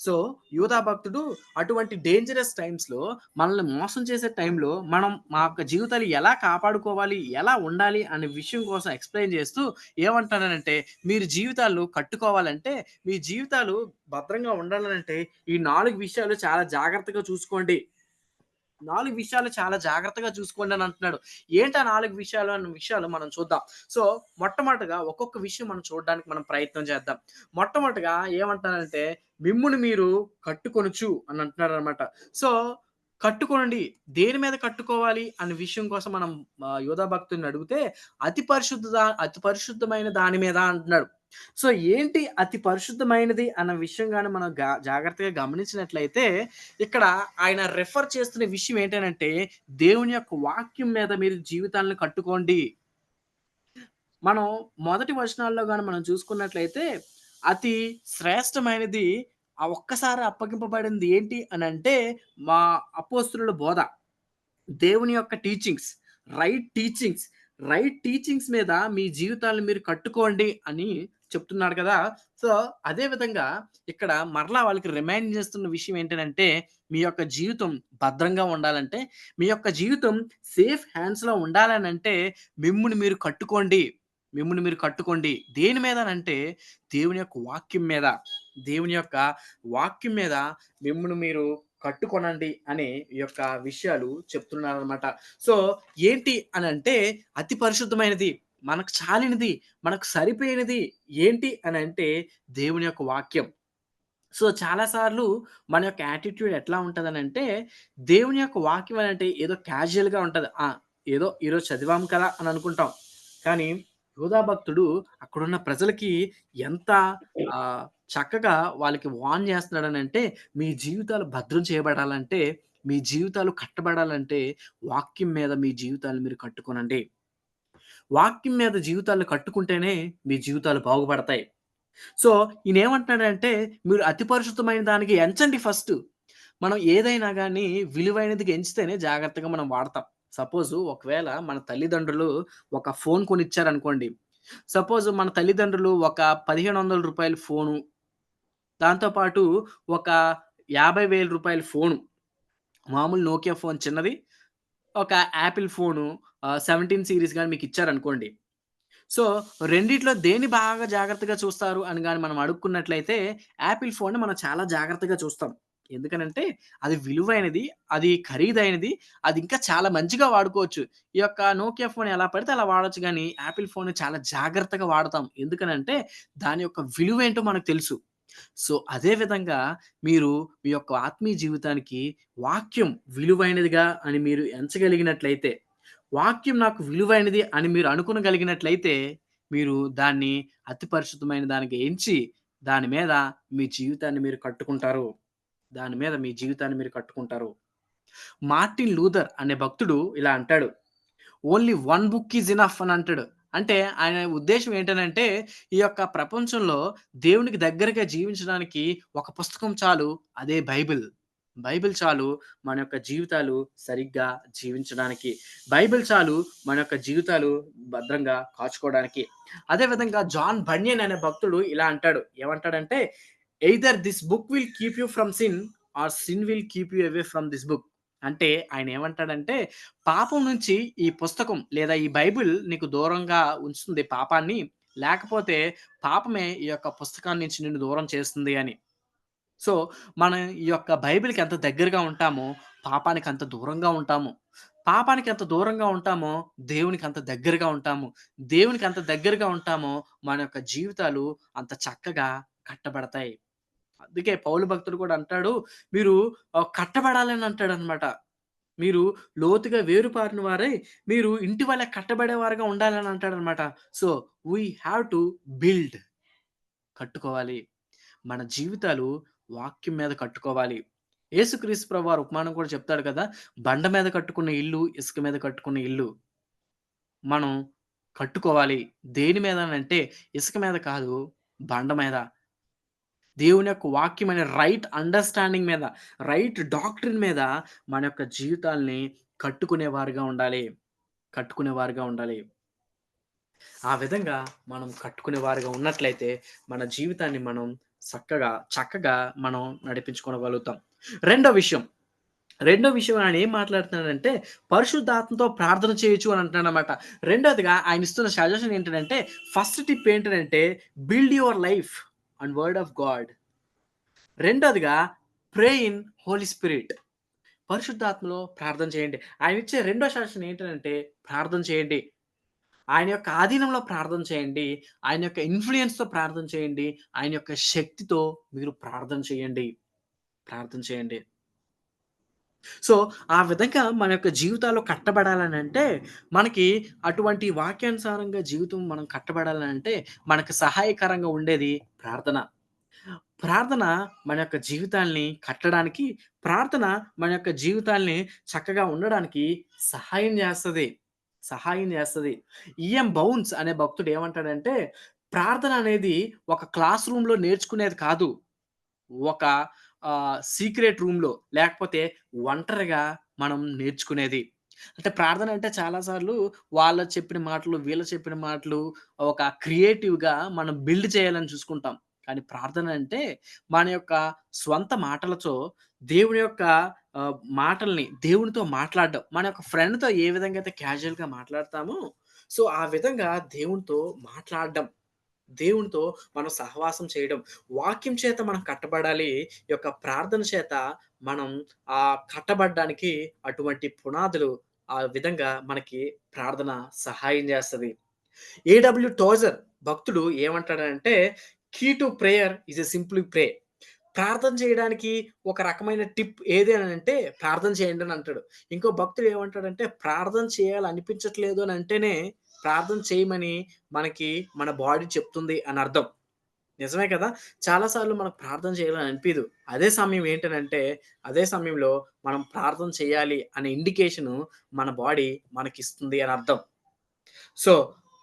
సో, యూదా భక్తుడు అటువంటి డేంజరస్ టైమ్స్‌లో మనల్ని మోసం చేసే టైంలో మనం మా యొక్క జీవితాలు ఎలా కాపాడుకోవాలి, ఎలా ఉండాలి అనే విషయం కోసం ఎక్స్‌ప్లెయిన్ చేస్తూ ఏమంటాడనంటే మీరు జీవితాలు కట్టుకోవాలంటే, మీ జీవితాలు భద్రంగా ఉండాలనంటే, ఈ 4 విషయాలు చాలా జాగ్రత్తగా చూసుకోండి. 4 విషయాలు చాలా జాగ్రత్తగా చూసుకోండి అని అంటున్నాడు. ఏంటా 4 విషయాలు అన్న విషయాలు మనం చూద్దాం. సో, మొట్టమొదటగా ఒక్కొక్క విషయం మనం చూడడానికి మనం ప్రయత్నం చేద్దాం. మొట్టమొదటగా ఏమంటున్నాడంటే, మిమ్మును మీరు కట్టుకొనుచు అని అంటున్నాడనమాట. సో, కట్టుకోనండి. దేని మీద కట్టుకోవాలి అనే విషయం కోసం మనం యోధా భక్తుడిని అడిగితే, అతి పరిశుద్ధమైన దాని మీద అంటున్నాడు. సో, ఏంటి అతి పరిశుద్ధమైనది అన్న విషయం గాని మనం జాగ్రత్తగా గమనించినట్లయితే ఇక్కడ ఆయన రిఫర్ చేస్తున్న విషయం ఏంటనంటే, దేవుని యొక్క వాక్యం మీద మీరు జీవితాలను కట్టుకోండి. మనం మొదటి వచనాల్లో గాని మనం చూసుకున్నట్లయితే, అతి శ్రేష్టమైనది ఆ ఒక్కసారి అప్పగింపబడింది ఏంటి అనంటే, మా అపోస్తలుల బోధ. దేవుని యొక్క teachings, right teachings, right teachings మీద మీ జీవితాలను మీరు కట్టుకోండి అని చెప్తున్నాడు కదా! సో, అదే విధంగా ఇక్కడ మరలా వాళ్ళకి రిమైండ్ చేస్తున్న విషయం ఏంటనంటే, మీ యొక్క జీవితం భద్రంగా ఉండాలంటే, మీ యొక్క జీవితం సేఫ్ హ్యాండ్స్‌లో ఉండాలనంటే, మిమ్ముని మీరు కట్టుకోండి. మిమ్ముని మీరు కట్టుకోండి. దేని మీదనంటే, దేవుని యొక్క వాక్యం మీద. దేవుని యొక్క వాక్యం మీద మిమ్మును మీరు కట్టుకొనండి అనే ఈ యొక్క విషయాలు చెప్తున్నారనమాట. సో, ఏంటి అనంటే అతి పరిశుద్ధమైనది, మనకు చాలినది, మనకు సరిపోయినది ఏంటి అనంటే దేవుని యొక్క వాక్యం. సో, చాలా సార్లు మన యొక్క యాటిట్యూడ్ ఎట్లా ఉంటదనంటే, దేవుని యొక్క వాక్యం అనంటే ఏదో క్యాజుయల్‌గా ఉంటది. ఏదో ఈరోజు చదివాం కదా అని అనుకుంటాం. కానీ యోధా భక్తుడు అక్కడున్న ప్రజలకి ఎంత చక్కగా వాళ్ళకి వార్న్ చేస్తున్నాడనంటే, మీ జీవితాలు భద్రం చేయబడాలంటే, మీ జీవితాలు కట్టబడాలంటే, వాక్యం మీద మీ జీవితాలు మీరు కట్టుకోనండి. వాక్యం మీద జీవితాలు కట్టుకుంటేనే మీ జీవితాలు బాగుపడతాయి. సో, ఈయనేమంటున్నాడంటే, మీరు అతి పరిశుద్ధమైన దానికి ఎంచండి ఫస్టు. మనం ఏదైనా గాని విలువైనదిగా ఎంచితేనే జాగ్రత్తగా మనం వాడతాం. సపోజు ఒకవేళ మన తల్లిదండ్రులు ఒక ఫోను కొనిచ్చారనుకోండి. సపోజ్ మన తల్లిదండ్రులు ఒక రూ. 1500 ఫోను, దాంతో పాటు ఒక రూ. 50,000 ఫోను, మామూలు నోకియా ఫోన్ చిన్నది, ఒక యాపిల్ ఫోను 17 సీరీస్ గాని మీకిచ్చారనుకోండి. సో, రెండిట్లో దేన్ని బాగా జాగ్రత్తగా చూస్తారు అని గాని మనం అడుక్కున్నట్లయితే, యాపిల్ ఫోన్‌ని మనం చాలా జాగ్రత్తగా చూస్తాం. ఎందుకనంటే, అది విలువైనది, అది ఖరీదైనది, అది ఇంకా చాలా మంచిగా వాడుకోవచ్చు. ఈ యొక్క నోకియా ఫోన్ ఎలా పడితే అలా వాడొచ్చు గానీ, యాపిల్ ఫోన్‌ని చాలా జాగ్రత్తగా వాడతాం. ఎందుకనంటే, దాని యొక్క విలువేంటో మనకు తెలుసు. సో, అదే విధంగా మీరు మీ యొక్క ఆత్మీయ జీవితానికి వాక్యం విలువైనదిగా అని మీరు ఎంచగలిగినట్లయితే, వాక్యం నాకు విలువైనది అని మీరు అనుకొనగలిగినట్లయితే, మీరు దాన్ని అతి పరిశుద్ధమైన దానికి ఎంచి, దాని మీద మీ జీవితాన్ని మీరు కట్టుకుంటారు. దాని మీద మీ జీవితాన్ని మీరు కట్టుకుంటారు. మార్టిన్ లూథర్ అనే భక్తుడు ఇలా అంటాడు. Only one book is enough అని అంటాడు. అంటే ఆయన ఉద్దేశ్యం ఏంటనంటే, ఈ యొక్క ప్రపంచంలో దేవునికి దగ్గరగా జీవించడానికి ఒక పుస్తకం చాలు. అదే బైబిల్. బైబిల్ చాలు మన యొక్క జీవితాలు సరిగ్గా జీవించడానికి. బైబిల్ చాలు మన యొక్క జీవితాలు భద్రంగా కాచుకోవడానికి. అదే విధంగా జాన్ బన్యన్ అనే భక్తుడు ఇలా అంటాడు. ఏమంటాడంటే, "either this book will keep you from sin are sin will keep you away from this book." అంటే ఆయన ఏమంటాడంటే, పాపం నుంచి ఈ పుస్తకం లేదా ఈ బైబిల్ నీకు దూరంగా ఉంచుతుంది పాపాన్ని. లేకపోతే పాపమే ఈ యొక్క పుస్తకాన్ని నుంచి నిన్ను దూరం చేస్తుంది అని. సో, మనం ఈ యొక్క బైబిల్‌కి ఎంత దగ్గరగా ఉంటామో, పాపానికి అంత దూరంగా ఉంటాము. పాపానికి ఎంత దూరంగా ఉంటామో, దేవునికి అంత దగ్గరగా ఉంటాము. దేవునికి అంత దగ్గరగా ఉంటామో, మన యొక్క జీవితాలు అంత చక్కగా కట్టబడతాయి. అందుకే పౌలు భక్తుడు కూడా అంటాడు, మీరు కట్టబడాలని అంటాడనమాట. మీరు లోతుగా వేరుపారిన వారై, మీరు ఇంటి వలె కట్టబడేవారుగా ఉండాలని అంటాడనమాట. So, we have to build కట్టుకోవాలి. మన జీవితాలు వాక్యం మీద కట్టుకోవాలి. యేసుక్రీస్తు ప్రభువారు ఉపమానం కూడా చెప్తాడు కదా! బండ మీద కట్టుకున్న ఇల్లు, ఇసుక మీద కట్టుకున్న ఇల్లు. మనం కట్టుకోవాలి. దేని మీదనంటే ఇసుక మీద కాదు, బండ మీద. దేవుని యొక్క వాక్యం అనే రైట్ అండర్‌స్టాండింగ్ మీద, రైట్ డాక్ట్రిన్ మీద మన యొక్క జీవితాల్ని కట్టుకునేవారుగా ఉండాలి. కట్టుకునేవారుగా ఉండాలి. ఆ విధంగా మనం కట్టుకునేవారుగా ఉన్నట్లయితే, మన జీవితాన్ని మనం చక్కగా మనం నడిపించుకోగలుగుతాం. రెండో విషయం, రెండో విషయం ఆయన ఏం మాట్లాడుతున్నాడంటే, పరిశుద్ధాత్మతో ప్రార్థన చేయొచ్చు అని అంటున్నాడనమాట. రెండోదిగా ఆయన ఇస్తున్న సజెషన్ ఏంటంటే, ఫస్ట్ టిప్ ఏంటంటే, build your life on word of God. రెండోదిగా ప్రే ఇన్ హోలీ స్పిరిట్. పరిశుద్ధాత్మలో ప్రార్థన చేయండి. ఆయన ఇచ్చే రెండో సజెషన్ ఏంటంటే, ప్రార్థన చేయండి. ఆయన యొక్క ఆధీనంలో ప్రార్థన చేయండి. ఆయన యొక్క ఇన్‌ఫ్లూయెన్స్‌తో ప్రార్థన చేయండి. ఆయన యొక్క శక్తితో మీరు ప్రార్థన చేయండి. ప్రార్థన చేయండి. సో, ఆ విధంగా మన యొక్క జీవితాల్లో కట్టబడాలనంటే, మనకి అటువంటి వాక్యానుసారంగా జీవితం మనం కట్టబడాలనంటే, మనకు సహాయకరంగా ఉండేది ప్రార్థన. ప్రార్థన మన యొక్క జీవితాల్ని కట్టడానికి, ప్రార్థన మన యొక్క జీవితాల్ని చక్కగా ఉండడానికి సహాయం జేస్తది. సహాయం జేస్తది. ఈఎం బౌన్స్ అనే భక్తుడు ఏమంటాడంటే, ప్రార్థన అనేది ఒక క్లాస్ రూమ్‌లో నేర్చుకునేది కాదు. ఒక సీక్రెట్ రూమ్‌లో లేకపోతే ఒంటరిగా మనం నేర్చుకునేది. అంటే ప్రార్థన అంటే చాలా సార్లు వాళ్ళు చెప్పిన మాటలు, వీళ్ళు చెప్పిన మాటలు ఒక క్రియేటివ్‌గా మనం బిల్డ్ చేయాలని చూసుకుంటాం. కానీ ప్రార్థన అంటే మన యొక్క స్వంత మాటలతో దేవుని యొక్క మాటల్ని దేవునితో మాట్లాడడం. మన యొక్క ఫ్రెండ్‌తో ఏ విధంగా అయితే క్యాజుయల్‌గా మాట్లాడతామో, సో, ఆ విధంగా దేవునితో మాట్లాడడం. దేవునితో మనం సహవాసం చేయడం. వాక్యం చేత మనం కట్టబడాలి. ఈ యొక్క ప్రార్థన చేత మనం కట్టబడ్డానికి అటువంటి పునాదులు ఆ విధంగా మనకి ప్రార్థన సహాయం జేస్తది. ఏడబ్ల్యూ టోజర్ భక్తుడు ఏమంటాడంటే, key to prayer is a simply pray. ప్రార్థన చేయడానికి ఒక రకమైన టిప్ ఏది అనంటే ప్రార్థన చేయండి అని అంటాడు. ఇంకో భక్తుడు ఏమంటాడంటే ప్రార్థన చేయాలనిపించట్లేదు అని అంటేనే ప్రార్థన చేయమని మనకి మన బాడీ చెప్తుంది అని అర్థం. నిజమే కదా! చాలా సార్లు మనకు ప్రార్థన చేయాలని అనిపియదు. అదే సమయం ఏంటనంటే, అదే సమయంలో మనం ప్రార్థన చేయాలి అనే ఇండికేషను మన బాడీ మనకిస్తుంది అని అర్థం. సో,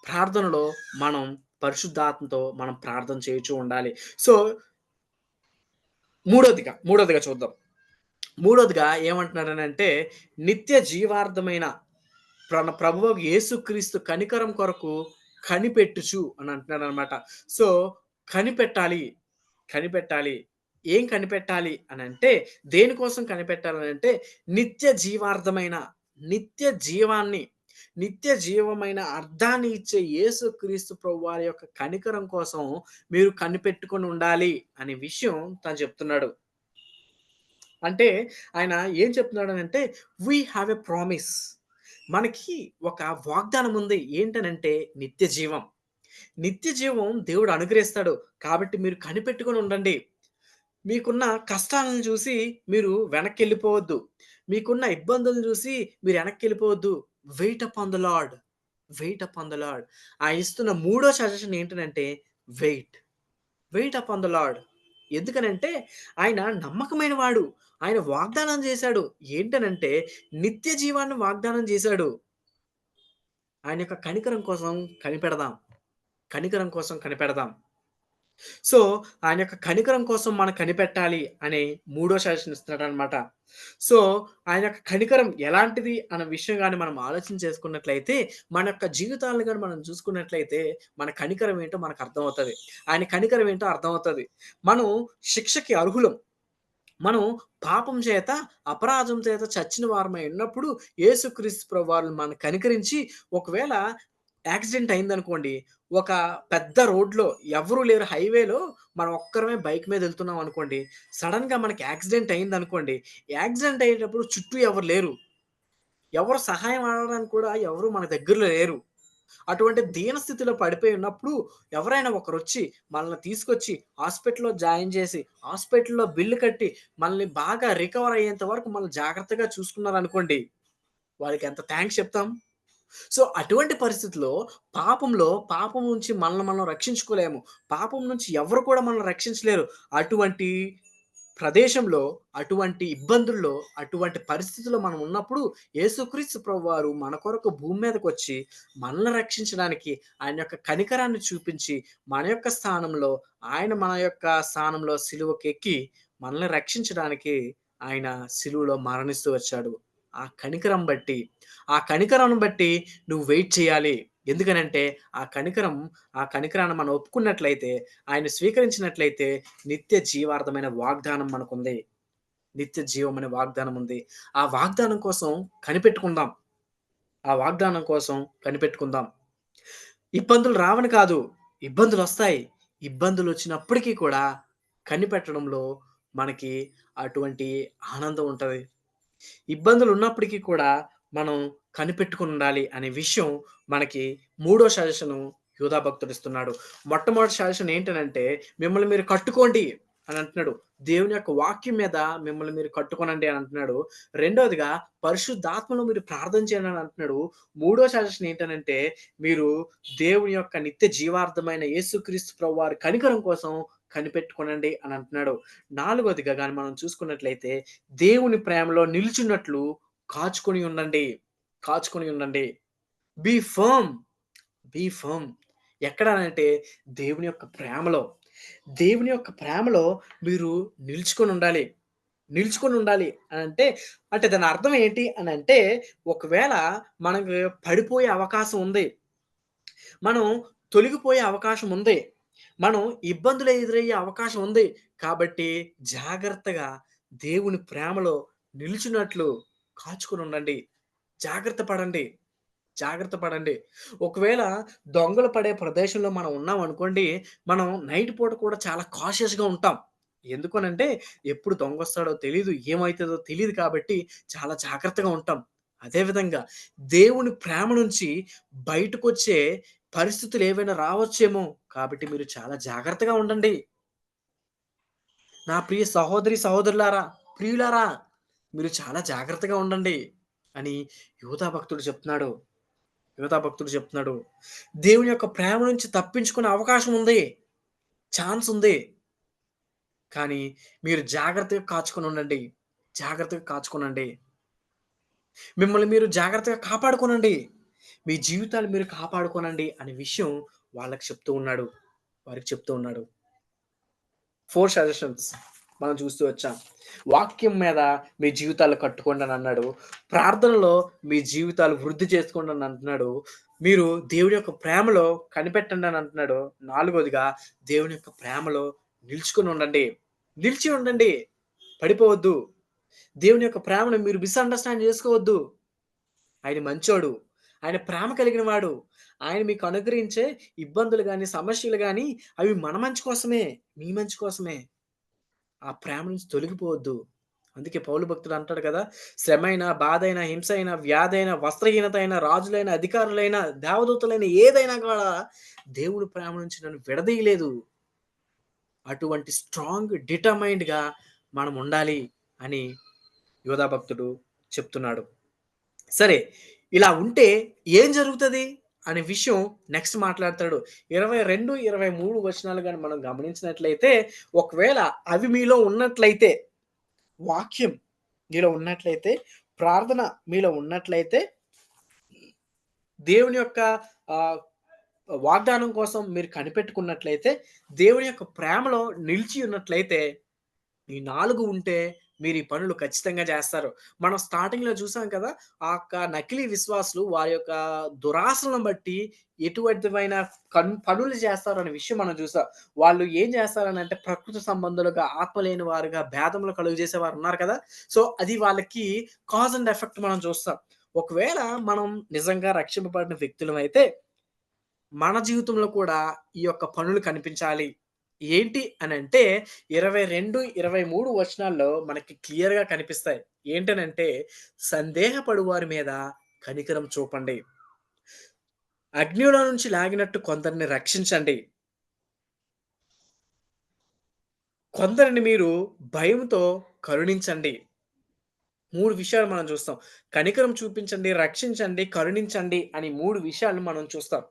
ప్రార్థనలో మనం పరిశుద్ధాత్మతో మనం ప్రార్థన చేయుచూ ఉండాలి. సో, మూడోదిగా చూద్దాం. మూడోదిగా ఏమంటున్నాడనంటే, నిత్య జీవార్థమైన ప్రభువగు యేసుక్రీస్తు కనికరం కొరకు కనిపెట్టుచు అని అంటున్నాడనమాట. సో, కనిపెట్టాలి. కనిపెట్టాలి. ఏం కనిపెట్టాలి అనంటే, దేనికోసం కనిపెట్టాలనంటే, నిత్య జీవార్థమైన, నిత్య జీవాన్ని, నిత్య జీవమైన అర్థాన్ని ఇచ్చే యేసుక్రీస్తు ప్రభువారి యొక్క కనికరం కోసం మీరు కనిపెట్టుకొని ఉండాలి అనే విషయం తను చెప్తున్నాడు. అంటే ఆయన ఏం చెప్తున్నాడనంటే, వి హావ్ ఎ ప్రామిస్. మనకి ఒక వాగ్దానం ఉంది. ఏంటనంటే నిత్య జీవం. నిత్య జీవం దేవుడు అనుగ్రహిస్తాడు. కాబట్టి మీరు కనిపెట్టుకొని ఉండండి. మీకున్న కష్టాలను చూసి మీరు వెనక్కెళ్ళిపోవద్దు. మీకున్న ఇబ్బందులను చూసి మీరు వెనక్కెళ్ళిపోవద్దు. Wait upon the Lord. Wait upon the Lord. ఆయన ఇస్తున్న మూడో సజెషన్ ఏంటనంటే wait. Wait upon the Lord. ఎందుకనంటే ఆయన నమ్మకమైన వాడు. ఆయన వాగ్దానం చేశాడు. ఏంటనంటే నిత్య జీవాన్ని వాగ్దానం చేశాడు. ఆయన యొక్క కనికరం కోసం కనిపెడదాం. కనికరం కోసం కనిపెడదాం. సో, ఆయన యొక్క కనికరం కోసం మనం కనిపెట్టాలి అనే మూడో సజెషన్ ఇస్తున్నాడనమాట. సో, ఆయన యొక్క కనికరం ఎలాంటిది అన్న విషయం గాని మనం ఆలోచన చేసుకున్నట్లయితే, మన యొక్క జీవితాలను గాని మనం చూసుకున్నట్లయితే, మన కనికరం ఏంటో మనకు అర్థమవుతది. ఆయన కనికరం ఏంటో అర్థమవుతది. మనం శిక్షకి అర్హులం. మనం పాపం చేత, అపరాధం చేత చచ్చిన వారమై ఉన్నప్పుడు యేసుక్రీస్తు ప్రభువారు మనల్ని కనికరించి ఒకవేళ యాక్సిడెంట్ అయిందనుకోండి, ఒక పెద్ద రోడ్‌లో ఎవ్వరు లేరు హైవేలో మనం ఒక్కరమే బైక్ మీద ఎళ్తున్నాం అనుకోండి. సడెన్‌గా మనకి యాక్సిడెంట్ అయిందనుకోండి. యాక్సిడెంట్ అయ్యేటప్పుడు చుట్టూ ఎవరు లేరు. ఎవరు సహాయం అడగడానికి కూడా ఎవరు మన దగ్గరలో లేరు. అటువంటి దీన స్థితిలో పడిపోయి ఉన్నప్పుడు ఎవరైనా ఒకరొచ్చి మనల్ని తీసుకొచ్చి హాస్పిటల్‌లో జాయిన్ చేసి, హాస్పిటల్‌లో బిల్లు కట్టి, మనల్ని బాగా రికవర్ అయ్యేంత వరకు మనల్ని జాగ్రత్తగా చూసుకున్నారనుకోండి. వాళ్ళకి ఎంత థాంక్స్ చెప్తాం. సో, అటువంటి పరిస్థితిలో పాపం నుంచి మనల్ని మనం రక్షించుకోలేము. పాపం నుంచి ఎవరు కూడా మనల్ని రక్షించలేరు. అటువంటి ప్రదేశంలో, అటువంటి ఇబ్బందుల్లో, అటువంటి పరిస్థితిలో మనం ఉన్నప్పుడు యేసుక్రీస్తు ప్రభువారు మన కొరకు భూమి మీదకొచ్చి మనల్ని రక్షించడానికి ఆయన యొక్క కనికరాన్ని చూపించి, మన యొక్క స్థానంలో సిలువకెక్కి మనల్ని రక్షించడానికి ఆయన సిలువలో మరణిస్తూ వచ్చాడు. ఆ కనికరం బట్టి, ఆ కనికరం బట్టి నువ్వు వెయిట్ చేయాలి. ఎందుకనంటే ఆ కనికరాన్ని మనం ఒప్పుకున్నట్లయితే, ఆయన్ని స్వీకరించినట్లయితే నిత్య జీవార్థమైన వాగ్దానం మనకుంది. నిత్య జీవం అనే వాగ్దానం ఉంది. ఆ వాగ్దానం కోసం కనిపెట్టుకుందాం. ఆ వాగ్దానం కోసం కనిపెట్టుకుందాం. ఇబ్బందులు రావని కాదు. ఇబ్బందులొస్తాయి. ఇబ్బందులొచ్చినప్పటికీ కూడా కనిపెట్టడంలో మనకి అటువంటి ఆనందం ఉంటది. ఇబ్బందులున్నప్పటికీ కూడా మనం కనిపెట్టుకొనుండాలి అనే విషయం మనకి మూడో సజెషను యూదా భక్తుడిస్తున్నాడు. మొట్టమొదటి సజెషన్ ఏంటనంటే, మిమ్మల్ని మీరు కట్టుకోండి అని అంటున్నాడు. దేవుని యొక్క వాక్యం మీద మిమ్మల్ని మీరు కట్టుకోనండి అని అంటున్నాడు. రెండోదిగా పరిశుద్ధాత్మలో మీరు ప్రార్థన చేయండి అని అంటున్నాడు. మూడో సజెషన్ ఏంటనంటే, మీరు దేవుని యొక్క నిత్య జీవార్థమైన యేసుక్రీస్తు ప్రభువారి కనికరం కోసం కనిపెట్టుకొనండి అని అంటున్నాడు. నాలుగోదిగా గాని మనం చూసుకున్నట్లయితే దేవుని ప్రేమలో నిలుచున్నట్లు కాచుకొని ఉండండి. కాచుకొని ఉండండి. Be firm. Be firm. ఎక్కడ అనంటే దేవుని యొక్క ప్రేమలో. దేవుని యొక్క ప్రేమలో మీరు నిలుచుకొనుండాలి. నిలుచుకొనుండాలి అనంటే, అంటే దాని అర్థం ఏంటి అనంటే, ఒకవేళ మనకు పడిపోయే అవకాశం ఉంది. మనం తొలగిపోయే అవకాశం ఉంది. మనం ఇబ్బందులు ఎదురయ్యే అవకాశం ఉంది. కాబట్టి జాగ్రత్తగా దేవుని ప్రేమలో నిలుచున్నట్లు కాచుకొనుండండి. జాగ్రత్త పడండి. జాగ్రత్త పడండి. ఒకవేళ దొంగలు పడే ప్రదేశంలో మనం ఉన్నామనుకోండి, మనం నైట్ పూట కూడా చాలా కాషియస్‌గా ఉంటాం. ఎందుకనంటే, ఎప్పుడు దొంగొస్తాడో తెలీదు, ఏమైతదో తెలీదు కాబట్టి చాలా జాగ్రత్తగా ఉంటాం. అదే విధంగా దేవుని ప్రేమ నుంచి బయటకొచ్చే పరిస్థితులేవైనా రావచ్చేమో! కాబట్టి మీరు చాలా జాగ్రత్తగా ఉండండి. నా ప్రియ సహోదరి, సహోదరులారా, ప్రియులారా! మీరు చాలా జాగ్రత్తగా ఉండండి అని యోధా భక్తుడు చెప్తున్నాడు. యోధా భక్తుడు చెప్తున్నాడు. దేవుని యొక్క ప్రేమ నుంచి తప్పించుకునే అవకాశం ఉంది. ఛాన్స్ ఉంది. కానీ మీరు జాగ్రత్తగా కాచుకొనుండండి. జాగ్రత్తగా కాచుకొనండి. మిమ్మల్ని మీరు జాగ్రత్తగా కాపాడుకోనండి. మీ జీవితాలు మీరు కాపాడుకోనండి అనే విషయం వాళ్ళకి చెప్తూ ఉన్నాడు. వారికి చెప్తూ ఉన్నాడు. 4 సజెషన్స్ మనం చూస్తూ వచ్చాం. వాక్యం మీద మీ జీవితాలు కట్టుకోండి అని అన్నాడు. ప్రార్థనలో మీ జీవితాలు వృద్ధి చేసుకోండి అని అంటున్నాడు. మీరు దేవుని యొక్క ప్రేమలో కనిపెట్టండి అని అంటున్నాడు. నాలుగోదిగా దేవుని యొక్క ప్రేమలో నిలుచుకొని ఉండండి. నిలిచి ఉండండి. పడిపోవద్దు. దేవుని యొక్క ప్రేమను మీరు మిస్‌అండర్‌స్టాండ్ చేసుకోవద్దు. ఆయన మంచోడు. ఆయన ప్రేమ కలిగిన వాడు. ఆయన మీకు అనుగ్రహించే ఇబ్బందులు గాని, సమస్యలు గాని అవి మన మంచి కోసమే. మీ మంచి కోసమే. ఆ ప్రేమ నుంచి తొలగిపోవద్దు. అందుకే పౌలు భక్తుడు అంటాడు కదా! శ్రమైనా, బాధైనా, హింసైనా, వ్యాధైనా, వస్త్రహీనతైన, రాజులైన, అధికారులైన, దేవదూతలైన ఏదైనా కూడా దేవుని ప్రేమ నుంచి నన్ను విడదీయలేదు. అటువంటి స్ట్రాంగ్ డిటర్మైన్డ్‌గా మనం ఉండాలి అని యోధా భక్తుడు చెప్తున్నాడు. సరే. ఇలా ఉంటే ఏం జరుగుతది? అనే విషయం నెక్స్ట్ మాట్లాడతాడు. 22, 23 వచనాలు గాని మనం గమనించినట్లయితే, ఒకవేళ అవి మీలో ఉన్నట్లయితే, వాక్యం మీలో ఉన్నట్లయితే, ప్రార్థన మీలో ఉన్నట్లయితే, దేవుని యొక్క ఆహ్, వాగ్దానం కోసం మీరు కనిపెట్టుకున్నట్లయితే, దేవుని యొక్క ప్రేమలో నిలిచి ఉన్నట్లయితే ఈ 4 ఉంటే మీరు ఈ పనులు ఖచ్చితంగా చేస్తారు. మనం స్టార్టింగ్‌లో చూసాం కదా! ఆ యొక్క నకిలీ విశ్వాసులు వారి యొక్క దురాశలను బట్టి ఎటువంటివైన పనులు చేస్తారనే విషయం మనం చూసాం. వాళ్ళు ఏం చేస్తారనంటే ప్రకృతి సంబంధులుగా, ఆత్మ లేని వారుగా, భేదములు కలుగజేసేవారు ఉన్నారు కదా! సో, అది వాళ్ళకి కాజ్ అండ్ ఎఫెక్ట్ మనం చూస్తాం. ఒకవేళ మనం నిజంగా రక్షింపబడిన వ్యక్తులమైతే మన జీవితంలో కూడా ఈ యొక్క పనులు కనిపించాలి. ఏంటి అనంటే 22, 23 వచనాల్లో మనకి క్లియర్‌గా కనిపిస్తాయి. ఏంటనంటే సందేహపడు వారి మీద కనికరం చూపండి. అగ్నిలో నుంచి లాగినట్టు కొందరిని రక్షించండి. కొందరిని మీరు భయంతో కరుణించండి. 3 విషయాలు మనం చూస్తాం. కనికరం చూపించండి, రక్షించండి, కరుణించండి అని 3 విషయాలు మనం చూస్తాం.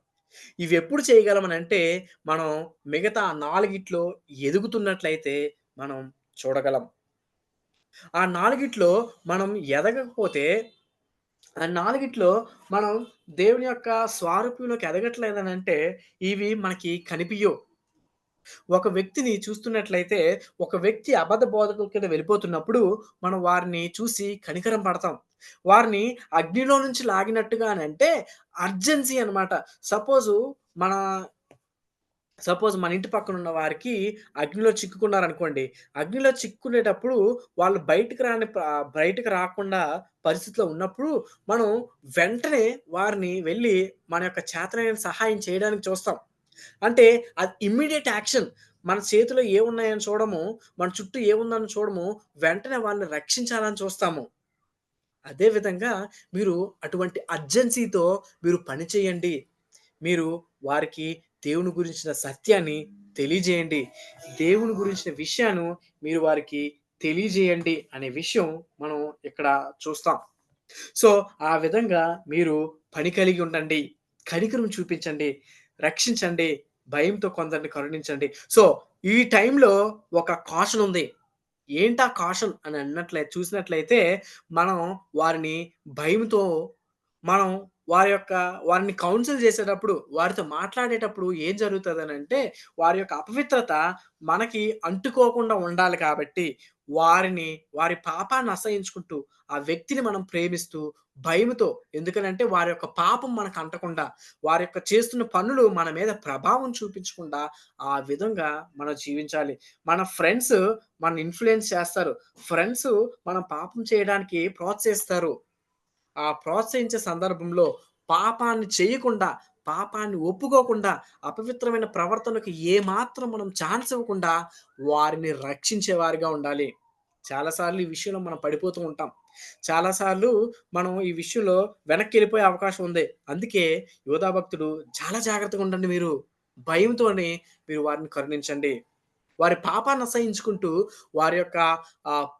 ఇవెప్పుడు చేయగలమనంటే, మనం మిగతా 4 ఎదుగుతున్నట్లయితే మనం చూడగలం. ఆ 4 మనం ఎదగకపోతే, ఆ 4 మనం దేవుని యొక్క స్వారూప్యంలోకి ఎదగట్లేదనంటే, ఇవి మనకి కనిపియవు. ఒక వ్యక్తిని చూస్తున్నట్లయితే, ఒక వ్యక్తి అబద్ధ బోధకుల కింద వెళ్ళిపోతున్నప్పుడు, మనం వారిని చూసి కనికరం పడతాం. వారిని అగ్నిలో నుంచి లాగినట్టుగానంటే అర్జెన్సీ అనమాట. సపోజు మన మన ఇంటి పక్కనున్న వారికి అగ్నిలో చిక్కుకున్నారనుకోండి. అగ్నిలో చిక్కుకునేటప్పుడు వాళ్ళు బయటకి రాకుండా పరిస్థితిలో ఉన్నప్పుడు, మనం వెంటనే వారిని వెళ్లి మన యొక్క చేతనైన సహాయం చేయడానికి చూస్తాం. అంటే అది ఇమ్మీడియేట్ యాక్షన్. మన చేతిలో ఏమున్నాయని చూడము, మన చుట్టూ ఏముందని చూడము, వెంటనే వాళ్ళని రక్షించాలని చూస్తాము. అదే విధంగా మీరు అటువంటి అర్జెన్సీతో మీరు పని చేయండి. మీరు వారికి దేవుని గురించిన సత్యాన్ని తెలియజేయండి. దేవుని గురించిన విషయాన్ని మీరు వారికి తెలియజేయండి అనే విషయం మనం ఇక్కడ చూస్తాం. సో, ఆ విధంగా మీరు పని కలిగి ఉండండి. కనికరం చూపించండి. రక్షించండి. భయంతో కొందరిని కరుణించండి. సో, ఈ టైంలో ఒక కాషన్ ఉంది. ఏంటా కాషన్ అని చూసినట్లయితే, మనం వారిని భయముతో మనం వారిని కౌన్సెల్ చేసేటప్పుడు, వారితో మాట్లాడేటప్పుడు ఏం జరుగుతదనంటే, వారి యొక్క అపవిత్రత మనకి అంటుకోకుండా ఉండాలి కాబట్టి, వారిని వారి పాపాన్ని అసహించుకుంటూ, ఆ వ్యక్తిని మనం ప్రేమిస్తూ, భయముతో ఎందుకనంటే వారి యొక్క పాపం మనకు అంటకుండా, వారి యొక్క చేస్తున్న పనులు మన మీద ప్రభావం చూపించకుండా, ఆ విధంగా మనం జీవించాలి. మన ఫ్రెండ్స్ మనల్ని ఇన్‌ఫ్లూయెన్స్ చేస్తారు. ఫ్రెండ్స్ మనం పాపం చేయడానికి ప్రోత్సహిస్తారు. ఆ ప్రోత్సహించే సందర్భంలో పాపాన్ని చేయకుండా, పాపాన్ని ఒప్పుకోకుండా, అపవిత్రమైన ప్రవర్తనకు ఏమాత్రం మనం ఛాన్స్ ఇవ్వకుండా వారిని రక్షించేవారిగా ఉండాలి. చాలా సార్లు ఈ విషయంలో మనం పడిపోతూ ఉంటాం. చాలా సార్లు మనం ఈ విషయంలో వెనక్కెళ్ళిపోయే అవకాశం ఉంది. అందుకే యోధా భక్తుడు చాలా జాగ్రత్తగా ఉండండి మీరు. భయంతోని మీరు వారిని కరుణించండి. వారి పాపాన్ని అసహించుకుంటూ వారి యొక్క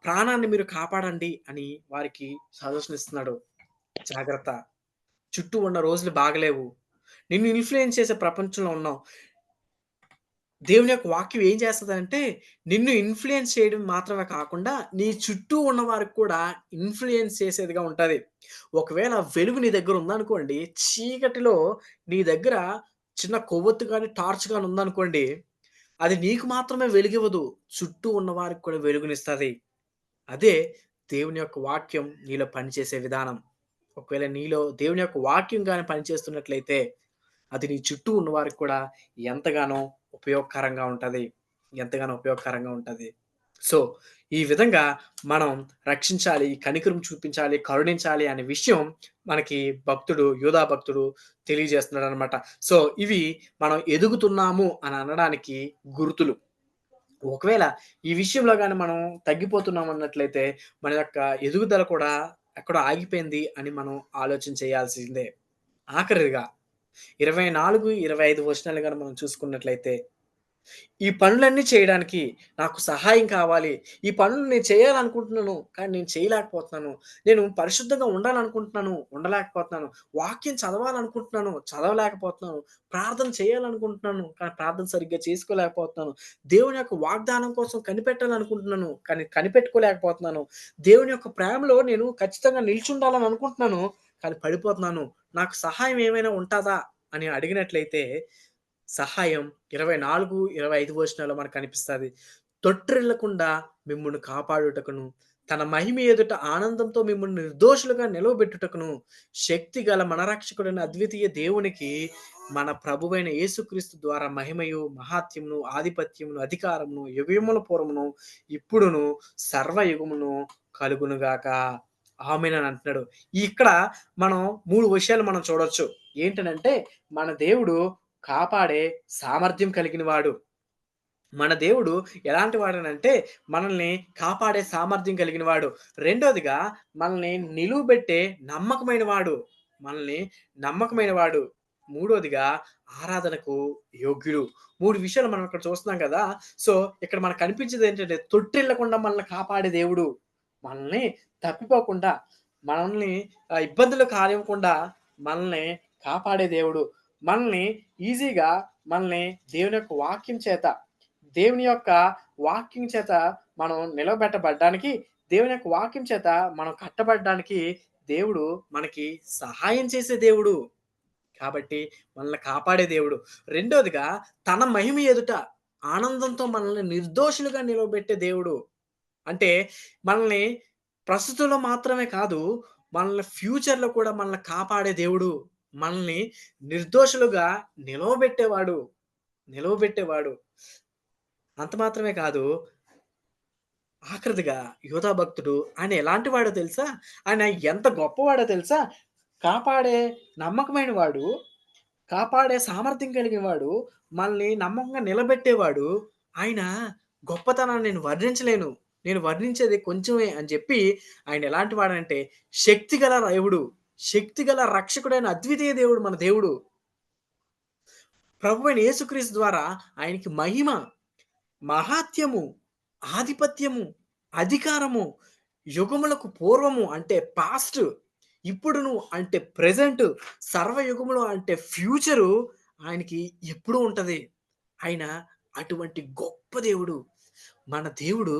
ప్రాణాన్ని మీరు కాపాడండి అని వారికి సజెషన్ ఇస్తున్నాడు. జాగ్రత్త. చుట్టూ ఉన్న రోజులు బాగలేవు. నిన్ను ఇన్‌ఫ్లూయెన్స్ చేసే ప్రపంచంలో ఉన్నావు. దేవుని యొక్క వాక్యం ఏం చేస్తదంటే, నిన్ను ఇన్‌ఫ్లూయెన్స్ చేయడం మాత్రమే కాకుండా, నీ చుట్టూ ఉన్న వారికి కూడా ఇన్‌ఫ్లూయెన్స్ చేసేదిగా ఉంటది. ఒకవేళ వెలుగు నీ దగ్గర ఉందనుకోండి, చీకటిలో నీ దగ్గర చిన్న కొవ్వొత్తు గాని, టార్చ్ గాని ఉందనుకోండి, అది నీకు మాత్రమే వెలుగివ్వదు. చుట్టూ ఉన్న వారికి కూడా వెలుగునిస్తది. అదే దేవుని యొక్క వాక్యం నీలో పనిచేసే విధానం. ఒకవేళ నీలో దేవుని యొక్క వాక్యం గాని పనిచేస్తున్నట్లయితే, అది నీ చుట్టూ ఉన్న వారికి కూడా ఎంతగానో ఉపయోగకరంగా ఉంటది. ఎంతగానో ఉపయోగకరంగా ఉంటది. సో, ఈ విధంగా మనం రక్షించాలి, కనికరం చూపించాలి, కరుణించాలి అనే విషయం మనకి యూదా భక్తుడు తెలియజేస్తున్నాడనమాట. సో, ఇవి మనం ఎదుగుతున్నాము అని అనడానికి గుర్తులు. ఒకవేళ ఈ విషయంలో గాని మనం తగ్గిపోతున్నాం అన్నట్లయితే, మన యొక్క ఎదుగుదల కూడా ఎక్కడో ఆగిపోయింది అని మనం ఆలోచన చేయాల్సిందే. ఆఖరిగా 24, 25 వచనాలు గాని మనం చూసుకున్నట్లయితే, ఈ పనులన్నీ చేయడానికి నాకు సహాయం కావాలి. ఈ పనులు నేను చేయాలనుకుంటున్నాను. కానీ నేను చేయలేకపోతున్నాను. నేను పరిశుద్ధంగా ఉండాలనుకుంటున్నాను. ఉండలేకపోతున్నాను. వాక్యం చదవాలనుకుంటున్నాను. చదవలేకపోతున్నాను. ప్రార్థన చేయాలనుకుంటున్నాను. కానీ ప్రార్థన సరిగ్గా చేసుకోలేకపోతున్నాను. దేవుని యొక్క వాగ్దానం కోసం కనిపెట్టాలనుకుంటున్నాను. కానీ కనిపెట్టుకోలేకపోతున్నాను. దేవుని యొక్క ప్రేమలో నేను ఖచ్చితంగా నిలిచుండాలని అనుకుంటున్నాను. కానీ పడిపోతున్నాను. నాకు సహాయం ఏమైనా ఉంటదా? అని అడిగినట్లయితే సహాయం 24, 25 వచనాల్లో మనకు కనిపిస్తది. తొట్రిల్లకుండా మిమ్మును కాపాడుటకును, తన మహిమ ఎదుట ఆనందంతో మిమ్ముల్ని నిర్దోషులుగా నిలవబెట్టుటకును, శక్తిగల మన రక్షకుడైన అద్వితీయ దేవునికి మన ప్రభువైన యేసుక్రీస్తు ద్వారా మహిమయు, మహాత్యమును, ఆధిపత్యమును, అధికారమును, యుగయుగముల పూర్వమును, ఇప్పుడును, సర్వయుగమును కలుగునుగాక. ఆమేన్ అని అంటున్నాడు. ఇక్కడ మనం 3 విషయాలు మనం చూడొచ్చు. ఏంటనంటే మన దేవుడు కాపాడే సామర్థ్యం కలిగిన వాడు. మన దేవుడు ఎలాంటి వాడనంటే, మనల్ని కాపాడే సామర్థ్యం కలిగిన వాడు. రెండోదిగా మనల్ని నిలువబెట్టే నమ్మకమైన వాడు. మనల్ని నమ్మకమైన వాడు. మూడోదిగా ఆరాధనకు యోగ్యుడు. 3 విషయాలు మనం ఇక్కడ చూస్తున్నాం కదా! సో, ఇక్కడ మనకు కనిపించేదేంటంటే, తొట్టిల్లకుండా మనల్ని కాపాడే దేవుడు. మనల్ని తప్పిపోకుండా, మనల్ని ఇబ్బందులు కానివ్వకుండా మనల్ని కాపాడే దేవుడు. మనల్ని ఈజీగా మనల్ని దేవుని యొక్క వాక్యం చేత దేవుని యొక్క వాక్యం చేత మనం నిలబెట్టబడ్డానికి, దేవుని యొక్క వాక్యం చేత మనం కట్టబడ్డానికి దేవుడు మనకి సహాయం చేసే దేవుడు. కాబట్టి మనల్ని కాపాడే దేవుడు. రెండోదిగా తన మహిమ ఎదుట ఆనందంతో మనల్ని నిర్దోషులుగా నిలవబెట్టే దేవుడు. అంటే మనల్ని ప్రస్తుతంలో మాత్రమే కాదు, మనల్ని ఫ్యూచర్‌లో కూడా మనల్ని కాపాడే దేవుడు. మనల్ని నిర్దోషులుగా నిలవబెట్టేవాడు. నిలవబెట్టేవాడు. అంత మాత్రమే కాదు, ఆఖరిదిగా యోధా భక్తుడు ఆయన ఎలాంటి వాడో తెలుసా? ఆయన ఎంత గొప్పవాడో తెలుసా? కాపాడే నమ్మకమైన వాడు, కాపాడే సామర్థ్యం కలిగిన వాడు, మనల్ని నమ్మకంగా నిలబెట్టేవాడు. ఆయన గొప్పతనాన్ని నేను వర్ణించలేను. నేను వర్ణించేది కొంచెమే అని చెప్పి ఆయన ఎలాంటి వాడంటే శక్తిగల దేవుడు, శక్తిగల రక్షకుడైన అద్వితీయ దేవుడు మన దేవుడు. ప్రభువైన యేసుక్రీస్తు ద్వారా ఆయనకి మహిమ, మహాత్యము, ఆధిపత్యము, అధికారము, యుగములకు పూర్వము అంటే పాస్ట్, ఇప్పుడును అంటే ప్రెజెంట్, సర్వయుగములు అంటే ఫ్యూచరు ఆయనకి ఎప్పుడూ ఉంటది. ఆయన అటువంటి గొప్ప దేవుడు. మన దేవుడు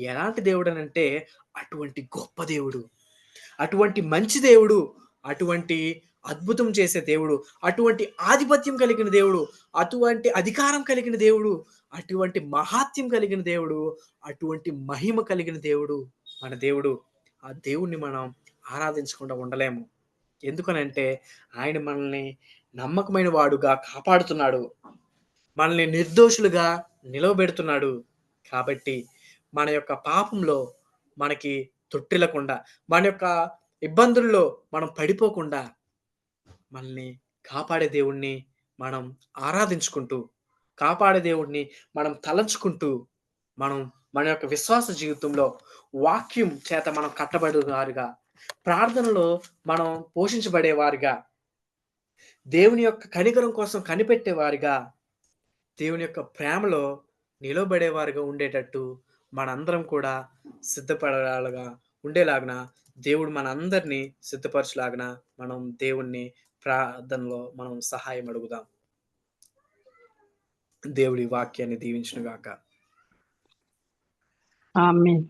ఎలాంటి దేవుడనంటే అటువంటి గొప్ప దేవుడు. అటువంటి మంచి దేవుడు, అటువంటి అద్భుతం చేసే దేవుడు, అటువంటి ఆధిపత్యం కలిగిన దేవుడు, అటువంటి అధికారం కలిగిన దేవుడు, అటువంటి మహాత్యం కలిగిన దేవుడు, అటువంటి మహిమ కలిగిన దేవుడు మన దేవుడు. ఆ దేవుడిని మనం ఆరాధించకుండా ఉండలేము. ఎందుకనంటే ఆయన మనల్ని నమ్మకమైన వాడుగా కాపాడుతున్నాడు. మనల్ని నిర్దోషులుగా నిలవబెడుతున్నాడు. కాబట్టి మన యొక్క పాపంలో మనకి తొట్టిల్లకుండా, మన యొక్క ఇబ్బందుల్లో మనం పడిపోకుండా, మనల్ని కాపాడే దేవుడిని మనం ఆరాధించుకుంటూ, కాపాడే దేవుడిని మనం తలంచుకుంటూ, మనం మన యొక్క విశ్వాస జీవితంలో వాక్యం చేత మనం కట్టబడేవారుగా, ప్రార్థనలో మనం పోషించబడేవారుగా, దేవుని యొక్క కనికరం కోసం కనిపెట్టేవారుగా, దేవుని యొక్క ప్రేమలో నిలవబడేవారుగా ఉండేటట్టు మనందరం కూడా సిద్ధపడాలిగా ఉండేలాగున దేవుడు మనందరినీ సిద్ధపరచులాగున మనం దేవుణ్ణి ప్రార్థనలో మనం సహాయం అడుగుదాం. దేవుడి వాక్యాన్ని దీవించును గాక. ఆమేన్.